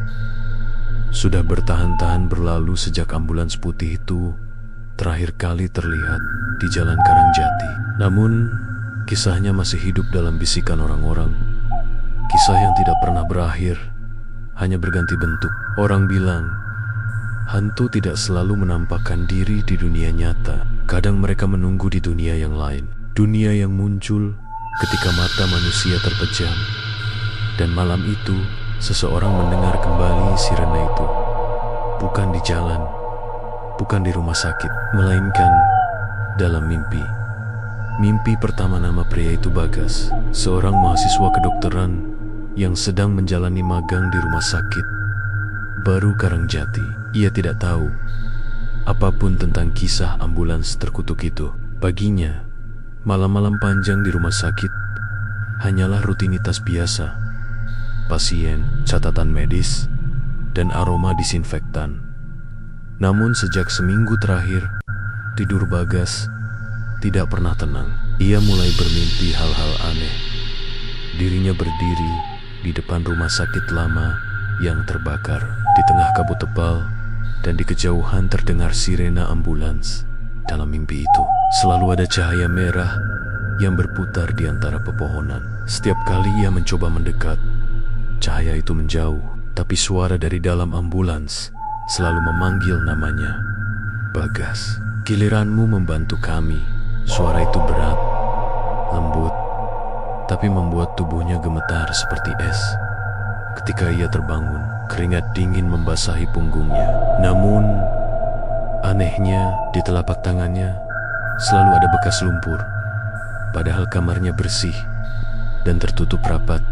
Sudah bertahan-tahan berlalu sejak ambulans putih itu terakhir kali terlihat di Jalan Karangjati. Namun, kisahnya masih hidup dalam bisikan orang-orang. Kisah yang tidak pernah berakhir, hanya berganti bentuk. Orang bilang, hantu tidak selalu menampakkan diri di dunia nyata. Kadang mereka menunggu di dunia yang lain. Dunia yang muncul ketika mata manusia terpejam. Dan malam itu, seseorang mendengar kembali sirena itu. Bukan di jalan, bukan di rumah sakit, melainkan dalam mimpi. Mimpi pertama nama pria itu Bagas, seorang mahasiswa kedokteran yang sedang menjalani magang di rumah sakit baru Karangjati. Ia tidak tahu apapun tentang kisah ambulans terkutuk itu. Baginya, malam-malam panjang di rumah sakit hanyalah rutinitas biasa. Pasien, catatan medis, dan aroma disinfektan. Namun sejak seminggu terakhir, tidur Bagas tidak pernah tenang. Ia mulai bermimpi hal-hal aneh. Dirinya berdiri di depan rumah sakit lama yang terbakar. Di tengah kabut tebal dan di kejauhan terdengar sirena ambulans. Dalam mimpi itu, selalu ada cahaya merah yang berputar di antara pepohonan. Setiap kali ia mencoba mendekat, cahaya itu menjauh, tapi suara dari dalam ambulans selalu memanggil namanya. "Bagas, giliranmu membantu kami." Suara itu berat, lembut, tapi membuat tubuhnya gemetar seperti es. Ketika ia terbangun, keringat dingin membasahi punggungnya. Namun, anehnya di telapak tangannya selalu ada bekas lumpur. Padahal kamarnya bersih dan tertutup rapat.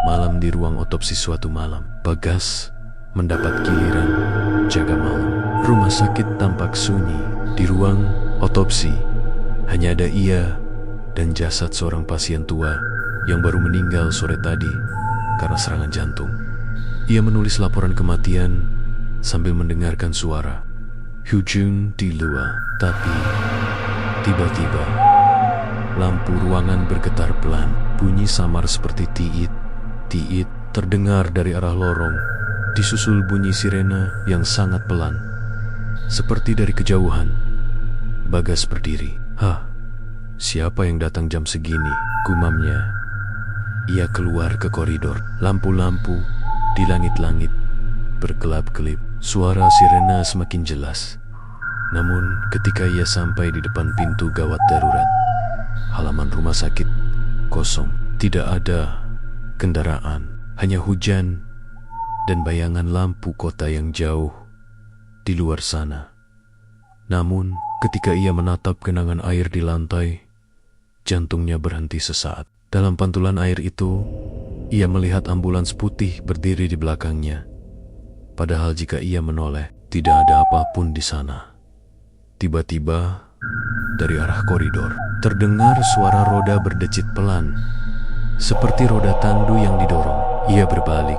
Malam di ruang otopsi suatu malam, Bagas mendapat giliran jaga malam. Rumah sakit tampak sunyi. Di ruang otopsi hanya ada ia dan jasad seorang pasien tua yang baru meninggal sore tadi karena serangan jantung. Ia menulis laporan kematian sambil mendengarkan suara Hujung di luar. Tapi tiba-tiba lampu ruangan bergetar pelan. Bunyi samar seperti tiit, tiit terdengar dari arah lorong, disusul bunyi sirena yang sangat pelan. Seperti dari kejauhan, Bagas berdiri. "Hah, siapa yang datang jam segini?" gumamnya. Ia keluar ke koridor. Lampu-lampu di langit-langit berkelap-kelip. Suara sirena semakin jelas. Namun ketika ia sampai di depan pintu gawat darurat, halaman rumah sakit kosong. Tidak ada kendaraan, hanya hujan dan bayangan lampu kota yang jauh di luar sana. Namun ketika ia menatap genangan air di lantai, jantungnya berhenti sesaat. Dalam pantulan air itu, ia melihat ambulans putih berdiri di belakangnya. Padahal jika ia menoleh, tidak ada apapun di sana. Tiba-tiba, dari arah koridor, terdengar suara roda berdecit pelan, seperti roda tandu yang didorong. Ia berbalik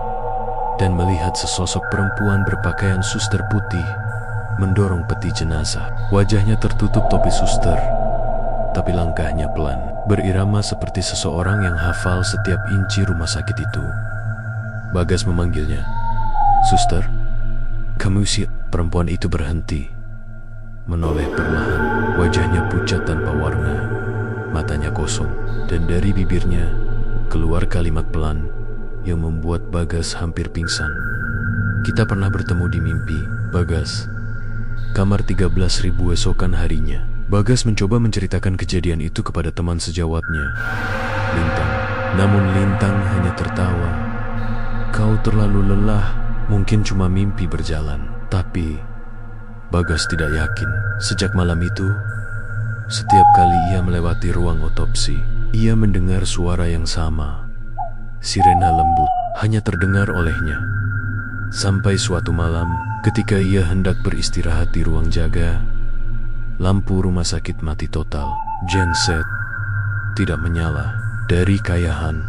dan melihat sesosok perempuan berpakaian suster putih mendorong peti jenazah. Wajahnya tertutup topi suster, tapi langkahnya pelan, berirama seperti seseorang yang hafal setiap inci rumah sakit itu. Bagas memanggilnya, "Suster, kamu siap?" Perempuan itu berhenti, menoleh perlahan. Wajahnya pucat tanpa warna, matanya kosong, dan dari bibirnya keluar kalimat pelan yang membuat Bagas hampir pingsan. "Kita pernah bertemu di mimpi, Bagas. Kamar 13.000 esokan harinya." Bagas mencoba menceritakan kejadian itu kepada teman sejawatnya, Lintang. Namun Lintang hanya tertawa. "Kau terlalu lelah, mungkin cuma mimpi berjalan." Tapi Bagas tidak yakin. Sejak malam itu, setiap kali ia melewati ruang otopsi, ia mendengar suara yang sama. Sirena lembut hanya terdengar olehnya. Sampai suatu malam, ketika ia hendak beristirahat di ruang jaga, lampu rumah sakit mati total. Genset tidak menyala. Dari kayahan,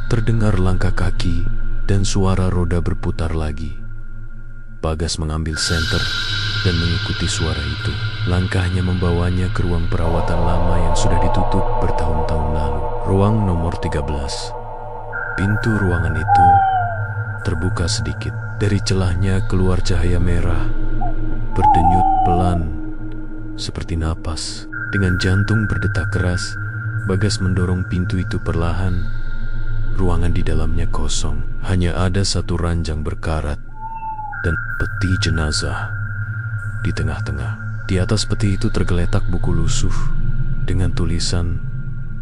terdengar langkah kaki dan suara roda berputar lagi. Bagas mengambil senter dan mengikuti suara itu. Langkahnya membawanya ke ruang perawatan lama yang sudah ditutup bertahun-tahun lalu. Ruang nomor 13. Pintu ruangan itu terbuka sedikit. Dari celahnya keluar cahaya merah, berdenyut pelan, seperti napas. Dengan jantung berdetak keras, Bagas mendorong pintu itu perlahan. Ruangan di dalamnya kosong. Hanya ada satu ranjang berkarat dan peti jenazah di tengah-tengah. Di atas peti itu tergeletak buku lusuh dengan tulisan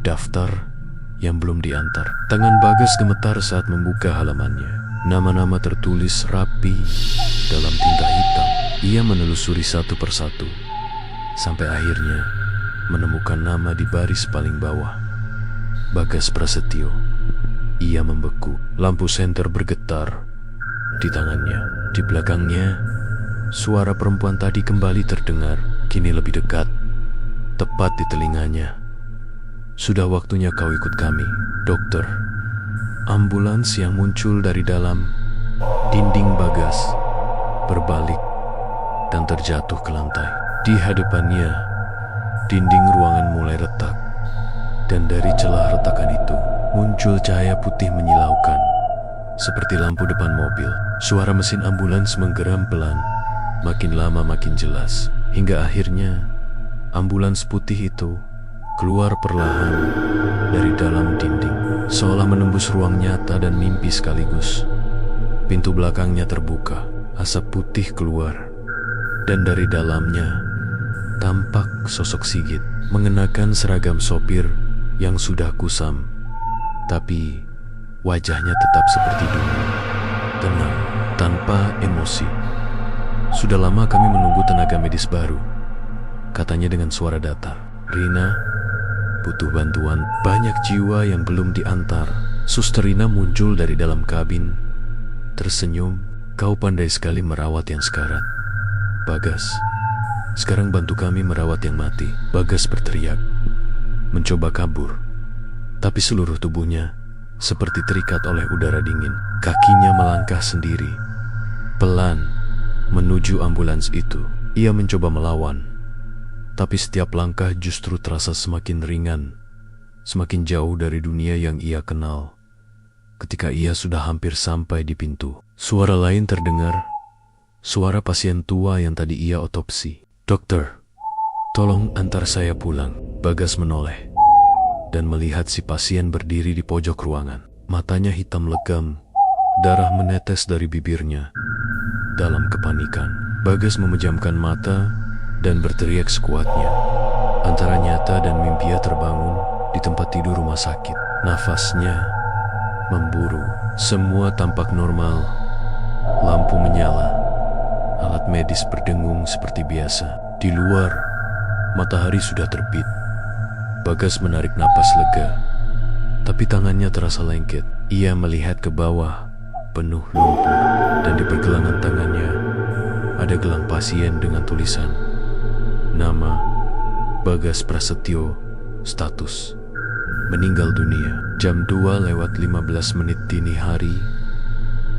daftar yang belum diantar. Tangan Bagas gemetar saat membuka halamannya. Nama-nama tertulis rapi dalam tinta hitam. Ia menelusuri satu persatu sampai akhirnya menemukan nama di baris paling bawah. Bagas Prasetyo. Ia membeku. Lampu senter bergetar di tangannya. Di belakangnya, suara perempuan tadi kembali terdengar, kini lebih dekat, tepat di telinganya. "Sudah waktunya kau ikut kami, dokter." Ambulans yang muncul dari dalam dinding Bagas berbalik dan terjatuh ke lantai. Di hadapannya, dinding ruangan mulai retak, dan dari celah retakan itu muncul cahaya putih menyilaukan, seperti lampu depan mobil. Suara mesin ambulans menggeram pelan, makin lama makin jelas, hingga akhirnya ambulans putih itu keluar perlahan dari dalam dinding, seolah menembus ruang nyata dan mimpi sekaligus. Pintu belakangnya terbuka, asap putih keluar, dan dari dalamnya tampak sosok Sigit mengenakan seragam sopir yang sudah kusam, tapi wajahnya tetap seperti dulu, tenang, tanpa emosi. "Sudah lama kami menunggu tenaga medis baru," katanya dengan suara datar. "Rina butuh bantuan, banyak jiwa yang belum diantar." Suster Rina muncul dari dalam kabin, tersenyum. "Kau pandai sekali merawat yang sekarat, Bagas. Sekarang bantu kami merawat yang mati." Bagas berteriak, mencoba kabur. Tapi seluruh tubuhnya seperti terikat oleh udara dingin. Kakinya melangkah sendiri, pelan, menuju ambulans itu. Ia mencoba melawan, tapi setiap langkah justru terasa semakin ringan, semakin jauh dari dunia yang ia kenal. Ketika ia sudah hampir sampai di pintu, suara lain terdengar, suara pasien tua yang tadi ia otopsi. "Dokter, tolong antar saya pulang." Bagas menoleh dan melihat si pasien berdiri di pojok ruangan. Matanya hitam legam, darah menetes dari bibirnya. Dalam kepanikan, Bagas memejamkan mata dan berteriak sekuatnya. Antara nyata dan mimpi ia terbangun di tempat tidur rumah sakit. Nafasnya memburu. Semua tampak normal. Lampu menyala. Alat medis berdengung seperti biasa. Di luar, matahari sudah terbit. Bagas menarik napas lega, tapi tangannya terasa lengket. Ia melihat ke bawah, penuh lumpur, dan di pergelangan tangannya ada gelang pasien dengan tulisan nama Bagas Prasetyo, status meninggal dunia. Jam 2:15 dini hari.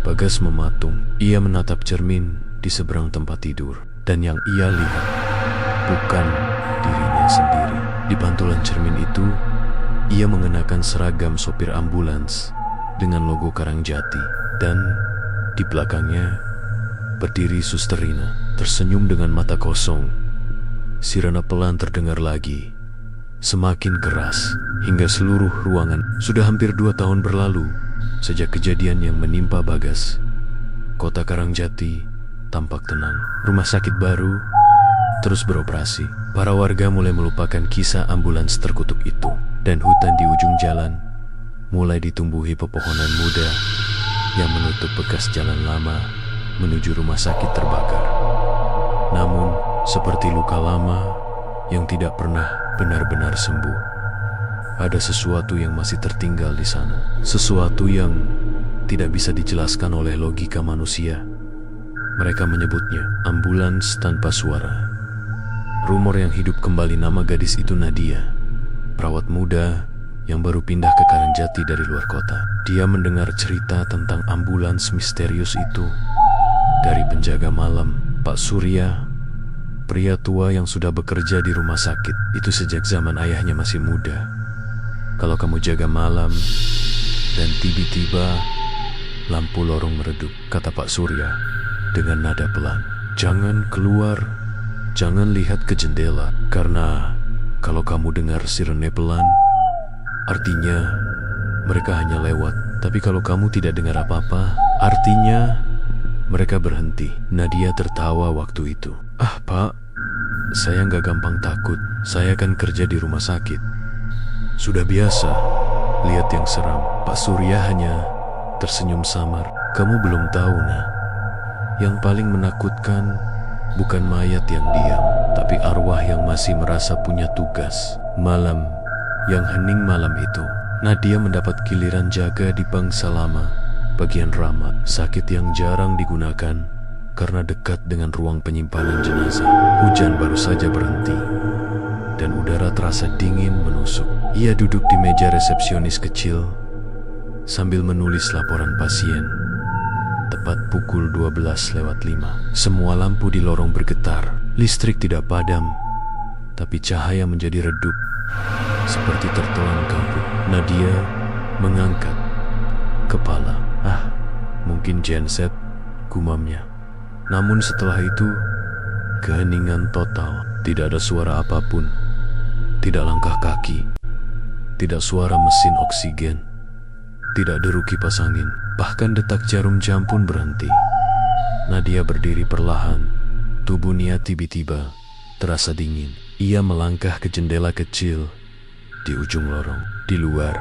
Bagas mematung. Ia menatap cermin di seberang tempat tidur, dan yang ia lihat bukan dirinya sendiri. Di pantulan cermin itu, ia mengenakan seragam sopir ambulans dengan logo Karangjati, dan di belakangnya berdiri Suster Rina, tersenyum dengan mata kosong. Sirena pelan terdengar lagi, semakin keras, hingga seluruh ruangan. Sudah hampir 2 tahun berlalu sejak kejadian yang menimpa Bagas. Kota Karangjati tampak tenang. Rumah sakit baru terus beroperasi. Para warga mulai melupakan kisah ambulans terkutuk itu, dan hutan di ujung jalan mulai ditumbuhi pepohonan muda yang menutup bekas jalan lama menuju rumah sakit terbakar. Namun, seperti luka lama yang tidak pernah benar-benar sembuh, ada sesuatu yang masih tertinggal di sana. Sesuatu yang tidak bisa dijelaskan oleh logika manusia. Mereka menyebutnya ambulans tanpa suara. Rumor yang hidup kembali nama gadis itu Nadia, perawat muda yang baru pindah ke Karangjati dari luar kota. Dia mendengar cerita tentang ambulans misterius itu dari penjaga malam, Pak Surya, pria tua yang sudah bekerja di rumah sakit itu sejak zaman ayahnya masih muda. Kalau kamu jaga malam dan tiba-tiba lampu lorong meredup, kata Pak Surya dengan nada pelan, "Jangan keluar, jangan lihat ke jendela, karena kalau kamu dengar sirene pelan, artinya mereka hanya lewat. Tapi kalau kamu tidak dengar apa-apa, artinya mereka berhenti." Nadia tertawa waktu itu. "Ah Pak, saya nggak gampang takut. Saya kan kerja di rumah sakit. Sudah biasa lihat yang seram." Pak Surya hanya tersenyum samar. "Kamu belum tahu, Nah. Yang paling menakutkan bukan mayat yang diam, tapi arwah yang masih merasa punya tugas." Malam yang hening malam itu, Nadia mendapat giliran jaga di bangsa lama, bagian rawat, sakit yang jarang digunakan karena dekat dengan ruang penyimpanan jenazah. Hujan baru saja berhenti, dan udara terasa dingin menusuk. Ia duduk di meja resepsionis kecil sambil menulis laporan pasien. Tepat pukul 12:05, semua lampu di lorong bergetar. Listrik tidak padam, tapi cahaya menjadi redup, seperti tertelan kabut. Nadia mengangkat kepala. "Ah, mungkin genset," gumamnya. Namun setelah itu, keheningan total. Tidak ada suara apapun, tidak langkah kaki, tidak suara mesin oksigen, tidak deru kipas angin, bahkan detak jarum jam pun berhenti. Nadia berdiri perlahan, tubuh Nia tiba-tiba terasa dingin. Ia melangkah ke jendela kecil di ujung lorong. Di luar,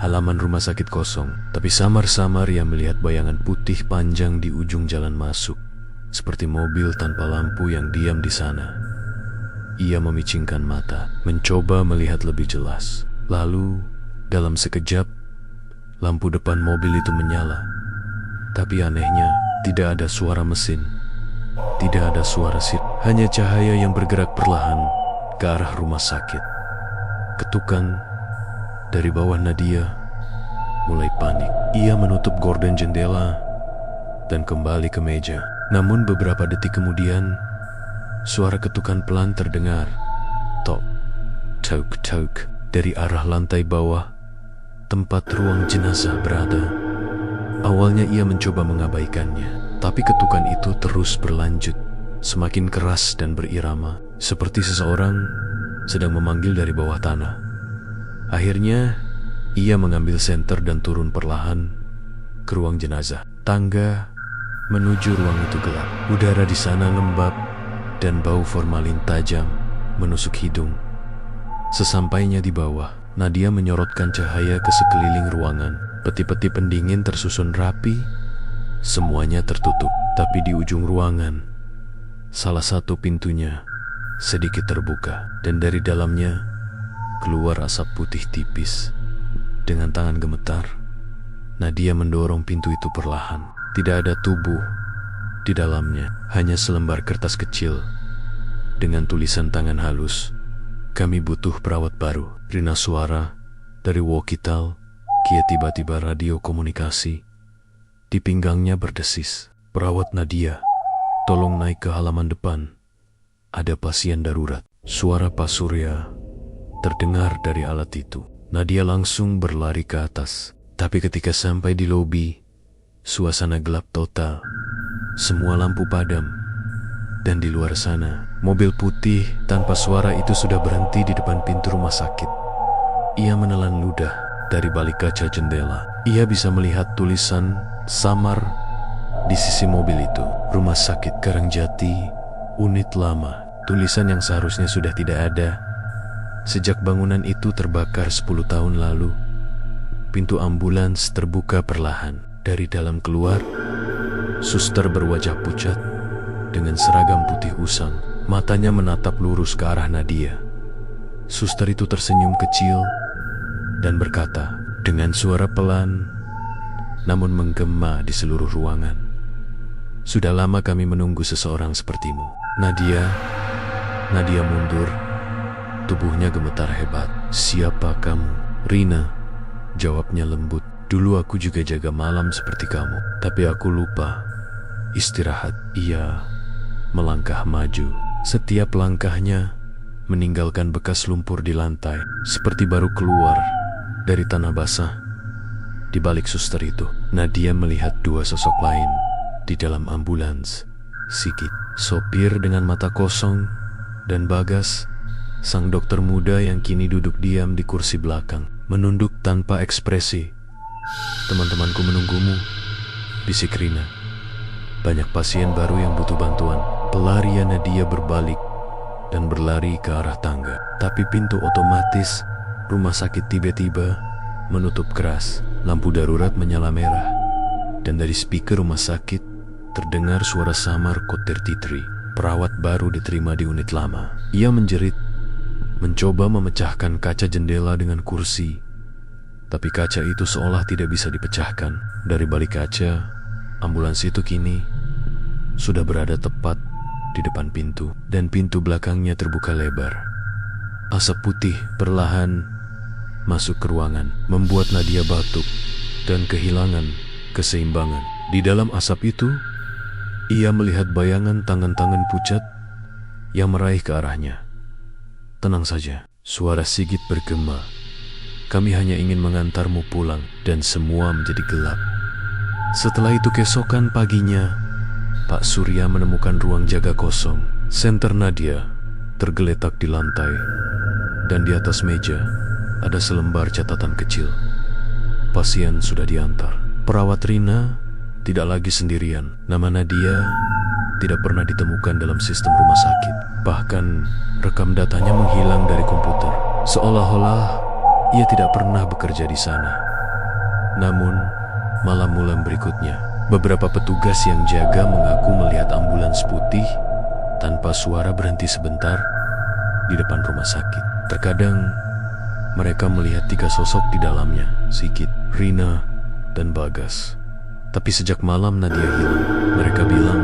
halaman rumah sakit kosong, tapi samar-samar ia melihat bayangan putih panjang di ujung jalan masuk, seperti mobil tanpa lampu yang diam di sana. Ia memicingkan mata, mencoba melihat lebih jelas. Lalu, dalam sekejap, lampu depan mobil itu menyala. Tapi anehnya, tidak ada suara mesin, tidak ada suara hanya cahaya yang bergerak perlahan ke arah rumah sakit. Ketukan dari bawah Nadia mulai panik. Ia menutup gorden jendela dan kembali ke meja. Namun beberapa detik kemudian, suara ketukan pelan terdengar. Tok, tok, tok dari arah lantai bawah tempat ruang jenazah berada. Awalnya ia mencoba mengabaikannya, tapi ketukan itu terus berlanjut, semakin keras dan berirama, seperti seseorang sedang memanggil dari bawah tanah. Akhirnya, ia mengambil senter dan turun perlahan ke ruang jenazah. Tangga menuju ruang itu gelap. Udara di sana lembab dan bau formalin tajam menusuk hidung. Sesampainya di bawah, Nadia menyorotkan cahaya ke sekeliling ruangan. Peti-peti pendingin tersusun rapi, semuanya tertutup. Tapi di ujung ruangan, salah satu pintunya sedikit terbuka, dan dari dalamnya keluar asap putih tipis. Dengan tangan gemetar, Nadia mendorong pintu itu perlahan. Tidak ada tubuh di dalamnya, hanya selembar kertas kecil dengan tulisan tangan halus. Kami butuh perawat baru. Rina suara dari walkie-talkie. Kia tiba-tiba radio komunikasi di pinggangnya berdesis. Perawat Nadia, tolong naik ke halaman depan. Ada pasien darurat. Suara Pak Surya terdengar dari alat itu. Nadia langsung berlari ke atas. Tapi ketika sampai di lobi, suasana gelap total. Semua lampu padam. Dan di luar sana, mobil putih tanpa suara itu sudah berhenti di depan pintu rumah sakit. Ia menelan ludah dari balik kaca jendela. Ia bisa melihat tulisan samar di sisi mobil itu. Rumah Sakit Karangjati, unit lama. Tulisan yang seharusnya sudah tidak ada sejak bangunan itu terbakar 10 tahun lalu. Pintu ambulans terbuka perlahan. Dari dalam keluar, suster berwajah pucat dengan seragam putih usang. Matanya menatap lurus ke arah Nadia. Suster itu tersenyum kecil dan berkata dengan suara pelan namun menggema di seluruh ruangan, "Sudah lama kami menunggu seseorang sepertimu." Nadia mundur. Tubuhnya gemetar hebat. "Siapa kamu?" "Rina," jawabnya lembut. "Dulu aku juga jaga malam seperti kamu, tapi aku lupa istirahat." Ia melangkah maju. Setiap langkahnya meninggalkan bekas lumpur di lantai, seperti baru keluar dari tanah basah. Di balik suster itu, Nadia melihat dua sosok lain di dalam ambulans. Sigit, sopir dengan mata kosong, dan Bagas, sang dokter muda yang kini duduk diam di kursi belakang, menunduk tanpa ekspresi. "Teman-temanku menunggumu," bisik Rina. "Banyak pasien baru yang butuh bantuan." Pelarian Nadia berbalik dan berlari ke arah tangga. Tapi pintu otomatis rumah sakit tiba-tiba menutup keras. Lampu darurat menyala merah, dan dari speaker rumah sakit terdengar suara samar Kot 33. Perawat baru diterima di unit lama. Ia menjerit, mencoba memecahkan kaca jendela dengan kursi. Tapi kaca itu seolah tidak bisa dipecahkan. Dari balik kaca, ambulans itu kini sudah berada tepat di depan pintu, dan pintu belakangnya terbuka lebar. Asap putih perlahan masuk ke ruangan, membuat Nadia batuk dan kehilangan keseimbangan. Di dalam asap itu, ia melihat bayangan tangan-tangan pucat yang meraih ke arahnya. "Tenang saja," suara Sigit bergema. "Kami hanya ingin mengantarmu pulang." Dan semua menjadi gelap. Setelah itu keesokan paginya, Pak Surya menemukan ruang jaga kosong. Senter Nadia tergeletak di lantai, dan di atas meja ada selembar catatan kecil. Pasien sudah diantar. Perawat Rina tidak lagi sendirian. Nama Nadia tidak pernah ditemukan dalam sistem rumah sakit. Bahkan rekam datanya menghilang dari komputer. Seolah-olah ia tidak pernah bekerja di sana. Namun malam-malam berikutnya, beberapa petugas yang jaga mengaku melihat ambulans putih tanpa suara berhenti sebentar di depan rumah sakit. Terkadang mereka melihat 3 sosok di dalamnya, Sigit, Rina, dan Bagas. Tapi sejak malam Nadia hilang, mereka bilang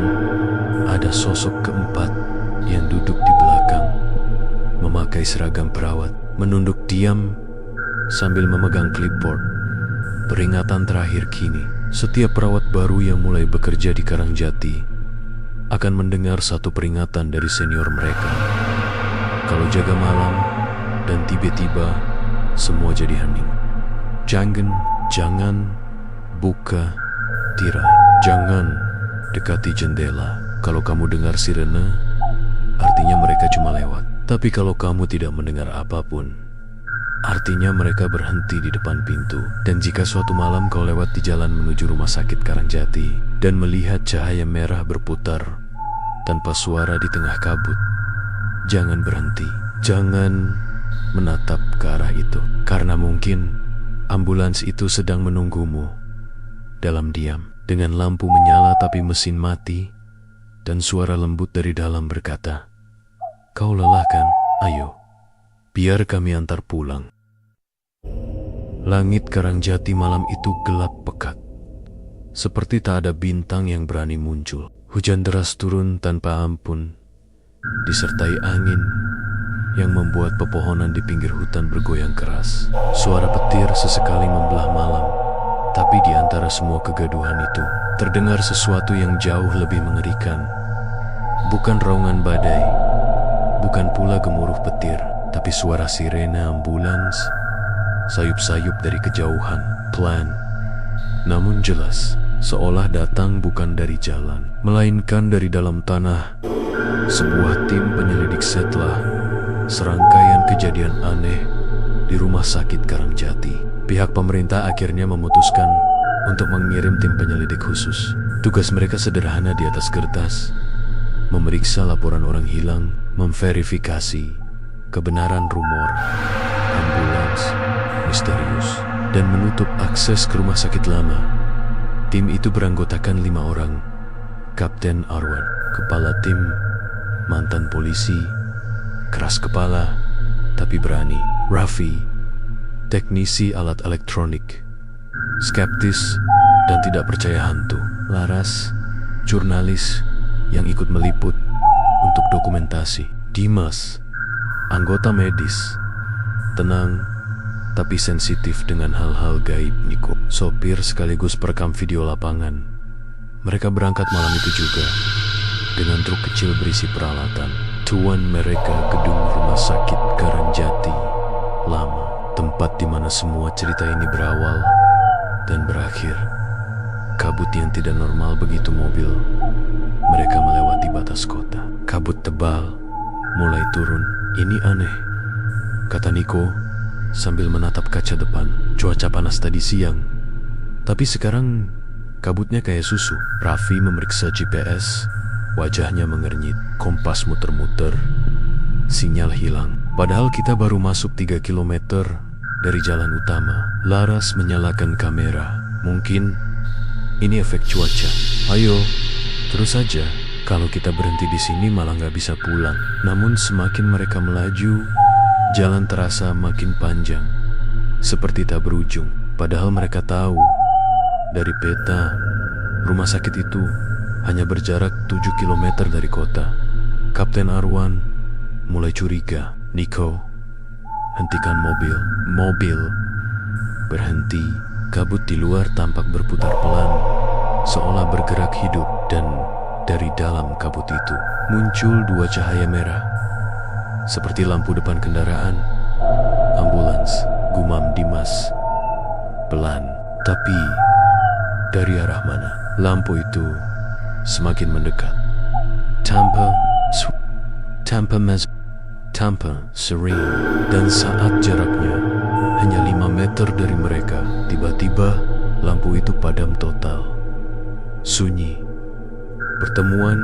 ada sosok keempat yang duduk di belakang, memakai seragam perawat. menunduk diam sambil memegang clipboard. Peringatan terakhir kini, setiap perawat baru yang mulai bekerja di Karangjati akan mendengar satu peringatan dari senior mereka. Kalau jaga malam dan tiba-tiba semua jadi hening. Jangan buka tirai. Jangan dekati jendela. Kalau kamu dengar sirene, artinya mereka cuma lewat. Tapi kalau kamu tidak mendengar apapun, artinya mereka berhenti di depan pintu. Dan jika suatu malam kau lewat di jalan menuju rumah sakit Karangjati dan melihat cahaya merah berputar tanpa suara di tengah kabut, jangan berhenti. Jangan menatap ke arah itu, karena mungkin ambulans itu sedang menunggumu dalam diam. Dengan lampu menyala tapi mesin mati dan suara lembut dari dalam berkata, "Kau lelah kan? Ayo, biar kami antar pulang." Langit Karangjati malam itu gelap pekat, seperti tak ada bintang yang berani muncul. Hujan deras turun tanpa ampun, disertai angin yang membuat pepohonan di pinggir hutan bergoyang keras. Suara petir sesekali membelah malam, tapi di antara semua kegaduhan itu, terdengar sesuatu yang jauh lebih mengerikan. Bukan raungan badai, bukan pula gemuruh petir, tapi suara sirene ambulans, sayup-sayup dari kejauhan, pelan, namun jelas, seolah datang bukan dari jalan, melainkan dari dalam tanah. Sebuah tim penyelidik setelah serangkaian kejadian aneh di rumah sakit Karangjati. Pihak pemerintah akhirnya memutuskan untuk mengirim tim penyelidik khusus. Tugas mereka sederhana di atas kertas: memeriksa laporan orang hilang, memverifikasi kebenaran rumor ambulans misterius, dan menutup akses ke rumah sakit lama. Tim itu beranggotakan 5 orang. Kapten Arwan, kepala tim, mantan polisi, keras kepala tapi berani. Raffi, teknisi alat elektronik, skeptis dan tidak percaya hantu. Laras, jurnalis yang ikut meliput untuk dokumentasi. Dimas, anggota medis, tenang tapi sensitif dengan hal-hal gaib. Niko, sopir sekaligus perekam video lapangan. Mereka berangkat malam itu juga dengan truk kecil berisi peralatan. Tuan mereka gedung rumah sakit Karangjati lama, tempat di mana semua cerita ini berawal dan berakhir. Kabut yang tidak normal begitu mobil mereka melewati batas kota. Kabut tebal mulai turun. "Ini aneh," kata Niko sambil menatap kaca depan. "Cuaca panas tadi siang, tapi sekarang kabutnya kayak susu." Raffi memeriksa GPS, wajahnya mengernyit. Kompas muter-muter, sinyal hilang. Padahal kita baru masuk 3 kilometer dari jalan utama. Laras menyalakan kamera. "Mungkin ini efek cuaca. Ayo, terus saja. Kalau kita berhenti di sini malah nggak bisa pulang." Namun semakin mereka melaju, jalan terasa makin panjang, seperti tak berujung. Padahal mereka tahu dari peta rumah sakit itu hanya berjarak 7 kilometer dari kota. Kapten Arwan mulai curiga. "Niko, hentikan mobil." Mobil berhenti. Kabut di luar tampak berputar pelan, seolah bergerak hidup. Dan dari dalam kabut itu muncul 2 cahaya merah, seperti lampu depan kendaraan ambulans. Gumam Dimas pelan. Tapi dari arah mana? Lampu itu semakin mendekat. Tanpa serene. Dan saat jaraknya hanya 5 meter dari mereka, tiba-tiba lampu itu padam total. Sunyi. Pertemuan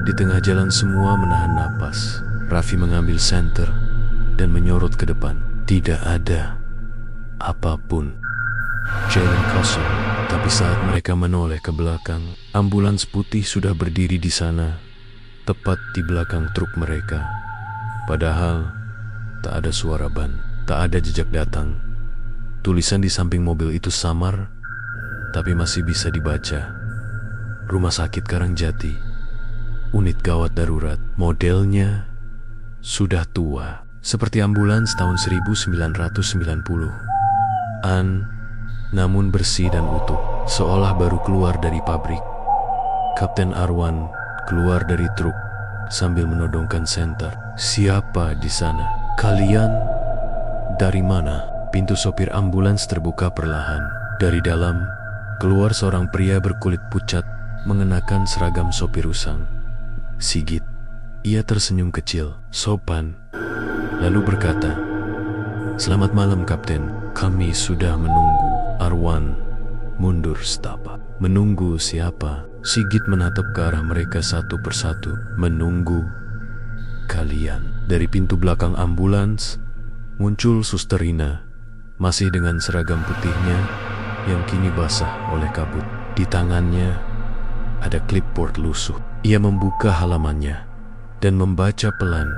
di tengah jalan, semua menahan napas. Raffi mengambil senter dan menyorot ke depan. Tidak ada apapun. Jalan kosong. Tapi saat mereka menoleh ke belakang, ambulans putih sudah berdiri di sana, tepat di belakang truk mereka. Padahal tak ada suara ban, tak ada jejak datang. Tulisan di samping mobil itu samar, tapi masih bisa dibaca. Rumah sakit Karangjati, unit gawat darurat. Modelnya sudah tua, seperti ambulans tahun 1990-an, namun bersih dan utuh, seolah baru keluar dari pabrik. Kapten Arwan keluar dari truk sambil menodongkan senter. "Siapa di sana? Kalian dari mana?" Pintu sopir ambulans terbuka perlahan. Dari dalam keluar seorang pria berkulit pucat mengenakan seragam sopir usang. "Sigit." Ia tersenyum kecil, sopan, lalu berkata, "Selamat malam, Kapten. Kami sudah menunggu." Arwan mundur setapak. "Menunggu siapa?" Sigit menatap ke arah mereka satu persatu. "Menunggu kalian." Dari pintu belakang ambulans muncul Suster Rina, masih dengan seragam putihnya yang kini basah oleh kabut. Di tangannya ada clipboard lusuh. Ia membuka halamannya dan membaca pelan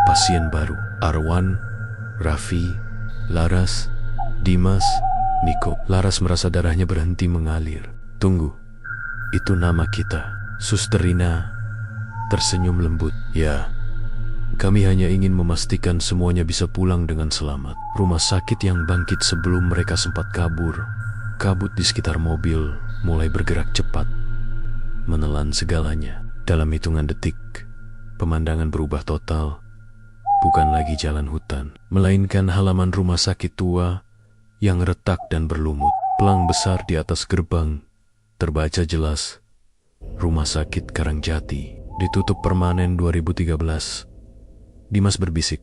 pasien baru. Arwan, Raffi, Laras, Dimas, Niko. Laras merasa darahnya berhenti mengalir. "Tunggu, itu nama kita." Suster Rina tersenyum lembut. "Ya, kami hanya ingin memastikan semuanya bisa pulang dengan selamat." Rumah sakit yang bangkit sebelum mereka sempat kabur. Kabut di sekitar mobil mulai bergerak cepat, menelan segalanya. Dalam hitungan detik, pemandangan berubah total. Bukan lagi jalan hutan, melainkan halaman rumah sakit tua yang retak dan berlumut. Pelang besar di atas gerbang terbaca jelas, "Rumah Sakit Karangjati, ditutup permanen 2013. Dimas berbisik,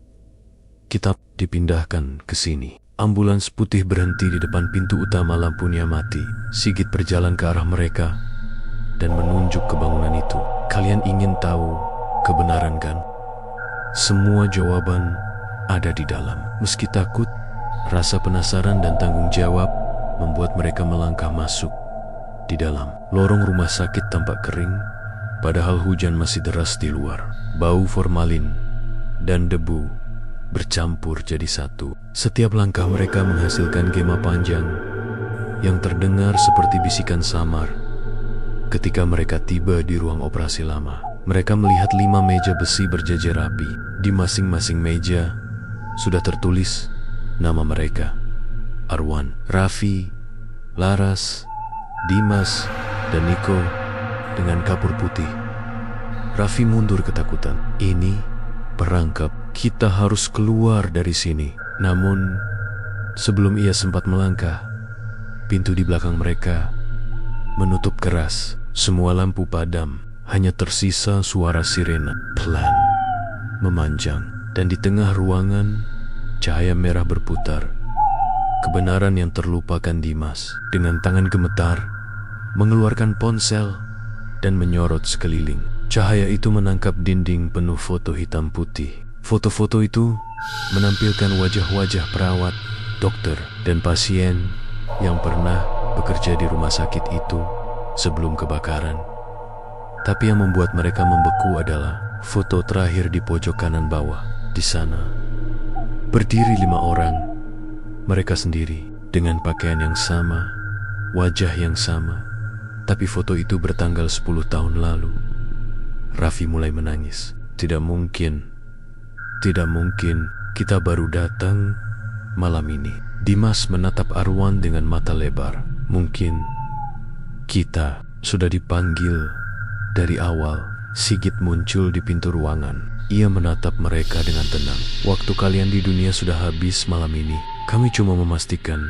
"Kita dipindahkan ke sini." Ambulans putih berhenti di depan pintu utama, lampunya mati. Sigit berjalan ke arah mereka dan menunjuk ke bangunan itu. "Kalian ingin tahu kebenaran, kan? Semua jawaban ada di dalam." Meski takut, rasa penasaran dan tanggung jawab membuat mereka melangkah masuk. Di dalam lorong rumah sakit tampak kering, padahal hujan masih deras di luar. Bau formalin dan debu bercampur jadi satu. Setiap langkah mereka menghasilkan gema panjang yang terdengar seperti bisikan samar. Ketika mereka tiba di ruang operasi lama, mereka melihat 5 meja besi berjejer rapi. Di masing-masing meja sudah tertulis nama mereka: Arwan, Raffi, Laras, Dimas, dan Niko dengan kapur putih. Raffi mundur ketakutan. "Ini perangkap. Kita harus keluar dari sini." Namun, sebelum ia sempat melangkah, pintu di belakang mereka menutup keras. Semua lampu padam, hanya tersisa suara sirena pelan memanjang. Dan di tengah ruangan, cahaya merah berputar. Kebenaran yang terlupakan Dimas dengan tangan gemetar mengeluarkan ponsel dan menyorot sekeliling. Cahaya itu menangkap dinding penuh foto hitam putih. Foto-foto itu menampilkan wajah-wajah perawat, dokter, dan pasien yang pernah bekerja di rumah sakit itu sebelum kebakaran. Tapi yang membuat mereka membeku adalah foto terakhir di pojok kanan bawah. Di sana berdiri 5 orang, mereka sendiri dengan pakaian yang sama, wajah yang sama, tapi foto itu bertanggal 10 tahun lalu. Raffi mulai menangis. Tidak mungkin kita baru datang malam ini." Dimas menatap Arwan dengan mata lebar. "Mungkin kita sudah dipanggil dari awal." Sigit muncul di pintu ruangan. Ia menatap mereka dengan tenang. "Waktu kalian di dunia sudah habis malam ini. Kami cuma memastikan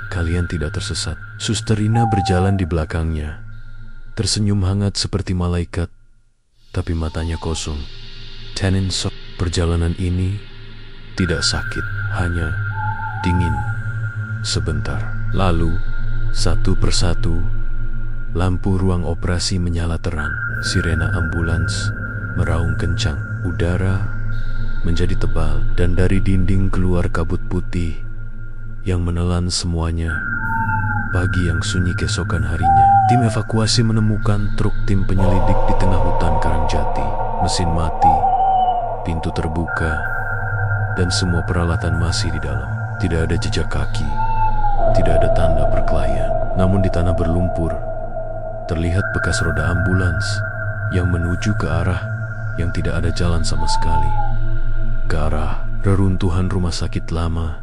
kalian tidak tersesat." Suster Rina berjalan di belakangnya, tersenyum hangat seperti malaikat, tapi matanya kosong. "Tenin sok." Perjalanan ini tidak sakit, hanya dingin. Sebentar lalu, satu persatu, lampu ruang operasi menyala terang. Sirena ambulans meraung kencang. Udara menjadi tebal dan dari dinding keluar kabut putih yang menelan semuanya. Pagi yang sunyi keesokan harinya, tim evakuasi menemukan truk tim penyelidik di tengah hutan Karangjati. Mesin mati, pintu terbuka, dan semua peralatan masih di dalam. Tidak ada jejak kaki, tidak ada tanda perkelahian. Namun di tanah berlumpur, terlihat bekas roda ambulans yang menuju ke arah yang tidak ada jalan sama sekali. Ke arah reruntuhan rumah sakit lama,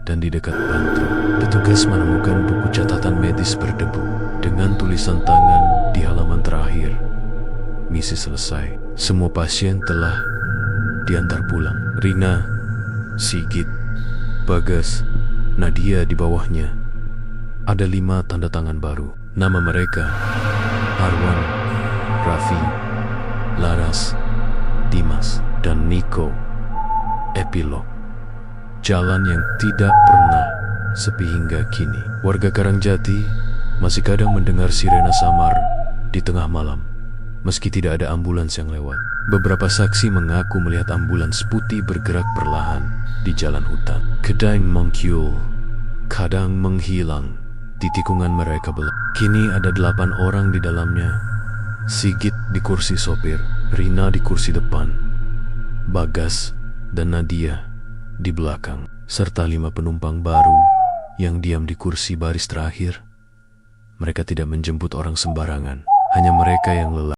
dan di dekat Bantru, petugas menemukan buku catatan medis berdebu dengan tulisan tangan di halaman terakhir. Misi selesai. Semua pasien telah diantar pulang. Rina, Sigit, Bagas, Nadia di bawahnya. Ada 5 tanda tangan baru. Nama mereka Arwan, Raffi, Laras, Dimas, dan Niko. Epilog. Jalan yang tidak pernah sepi hingga kini. Warga Karangjati masih kadang mendengar sirena samar di tengah malam, meski tidak ada ambulans yang lewat. Beberapa saksi mengaku melihat ambulans putih bergerak perlahan di jalan hutan. Kadang muncul, kadang menghilang di tikungan mereka belakang. Kini ada 8 orang di dalamnya. Sigit di kursi sopir, Rina di kursi depan, Bagas dan Nadia di belakang, serta 5 penumpang baru yang diam di kursi baris terakhir. Mereka tidak menjemput orang sembarangan, hanya mereka yang lelah.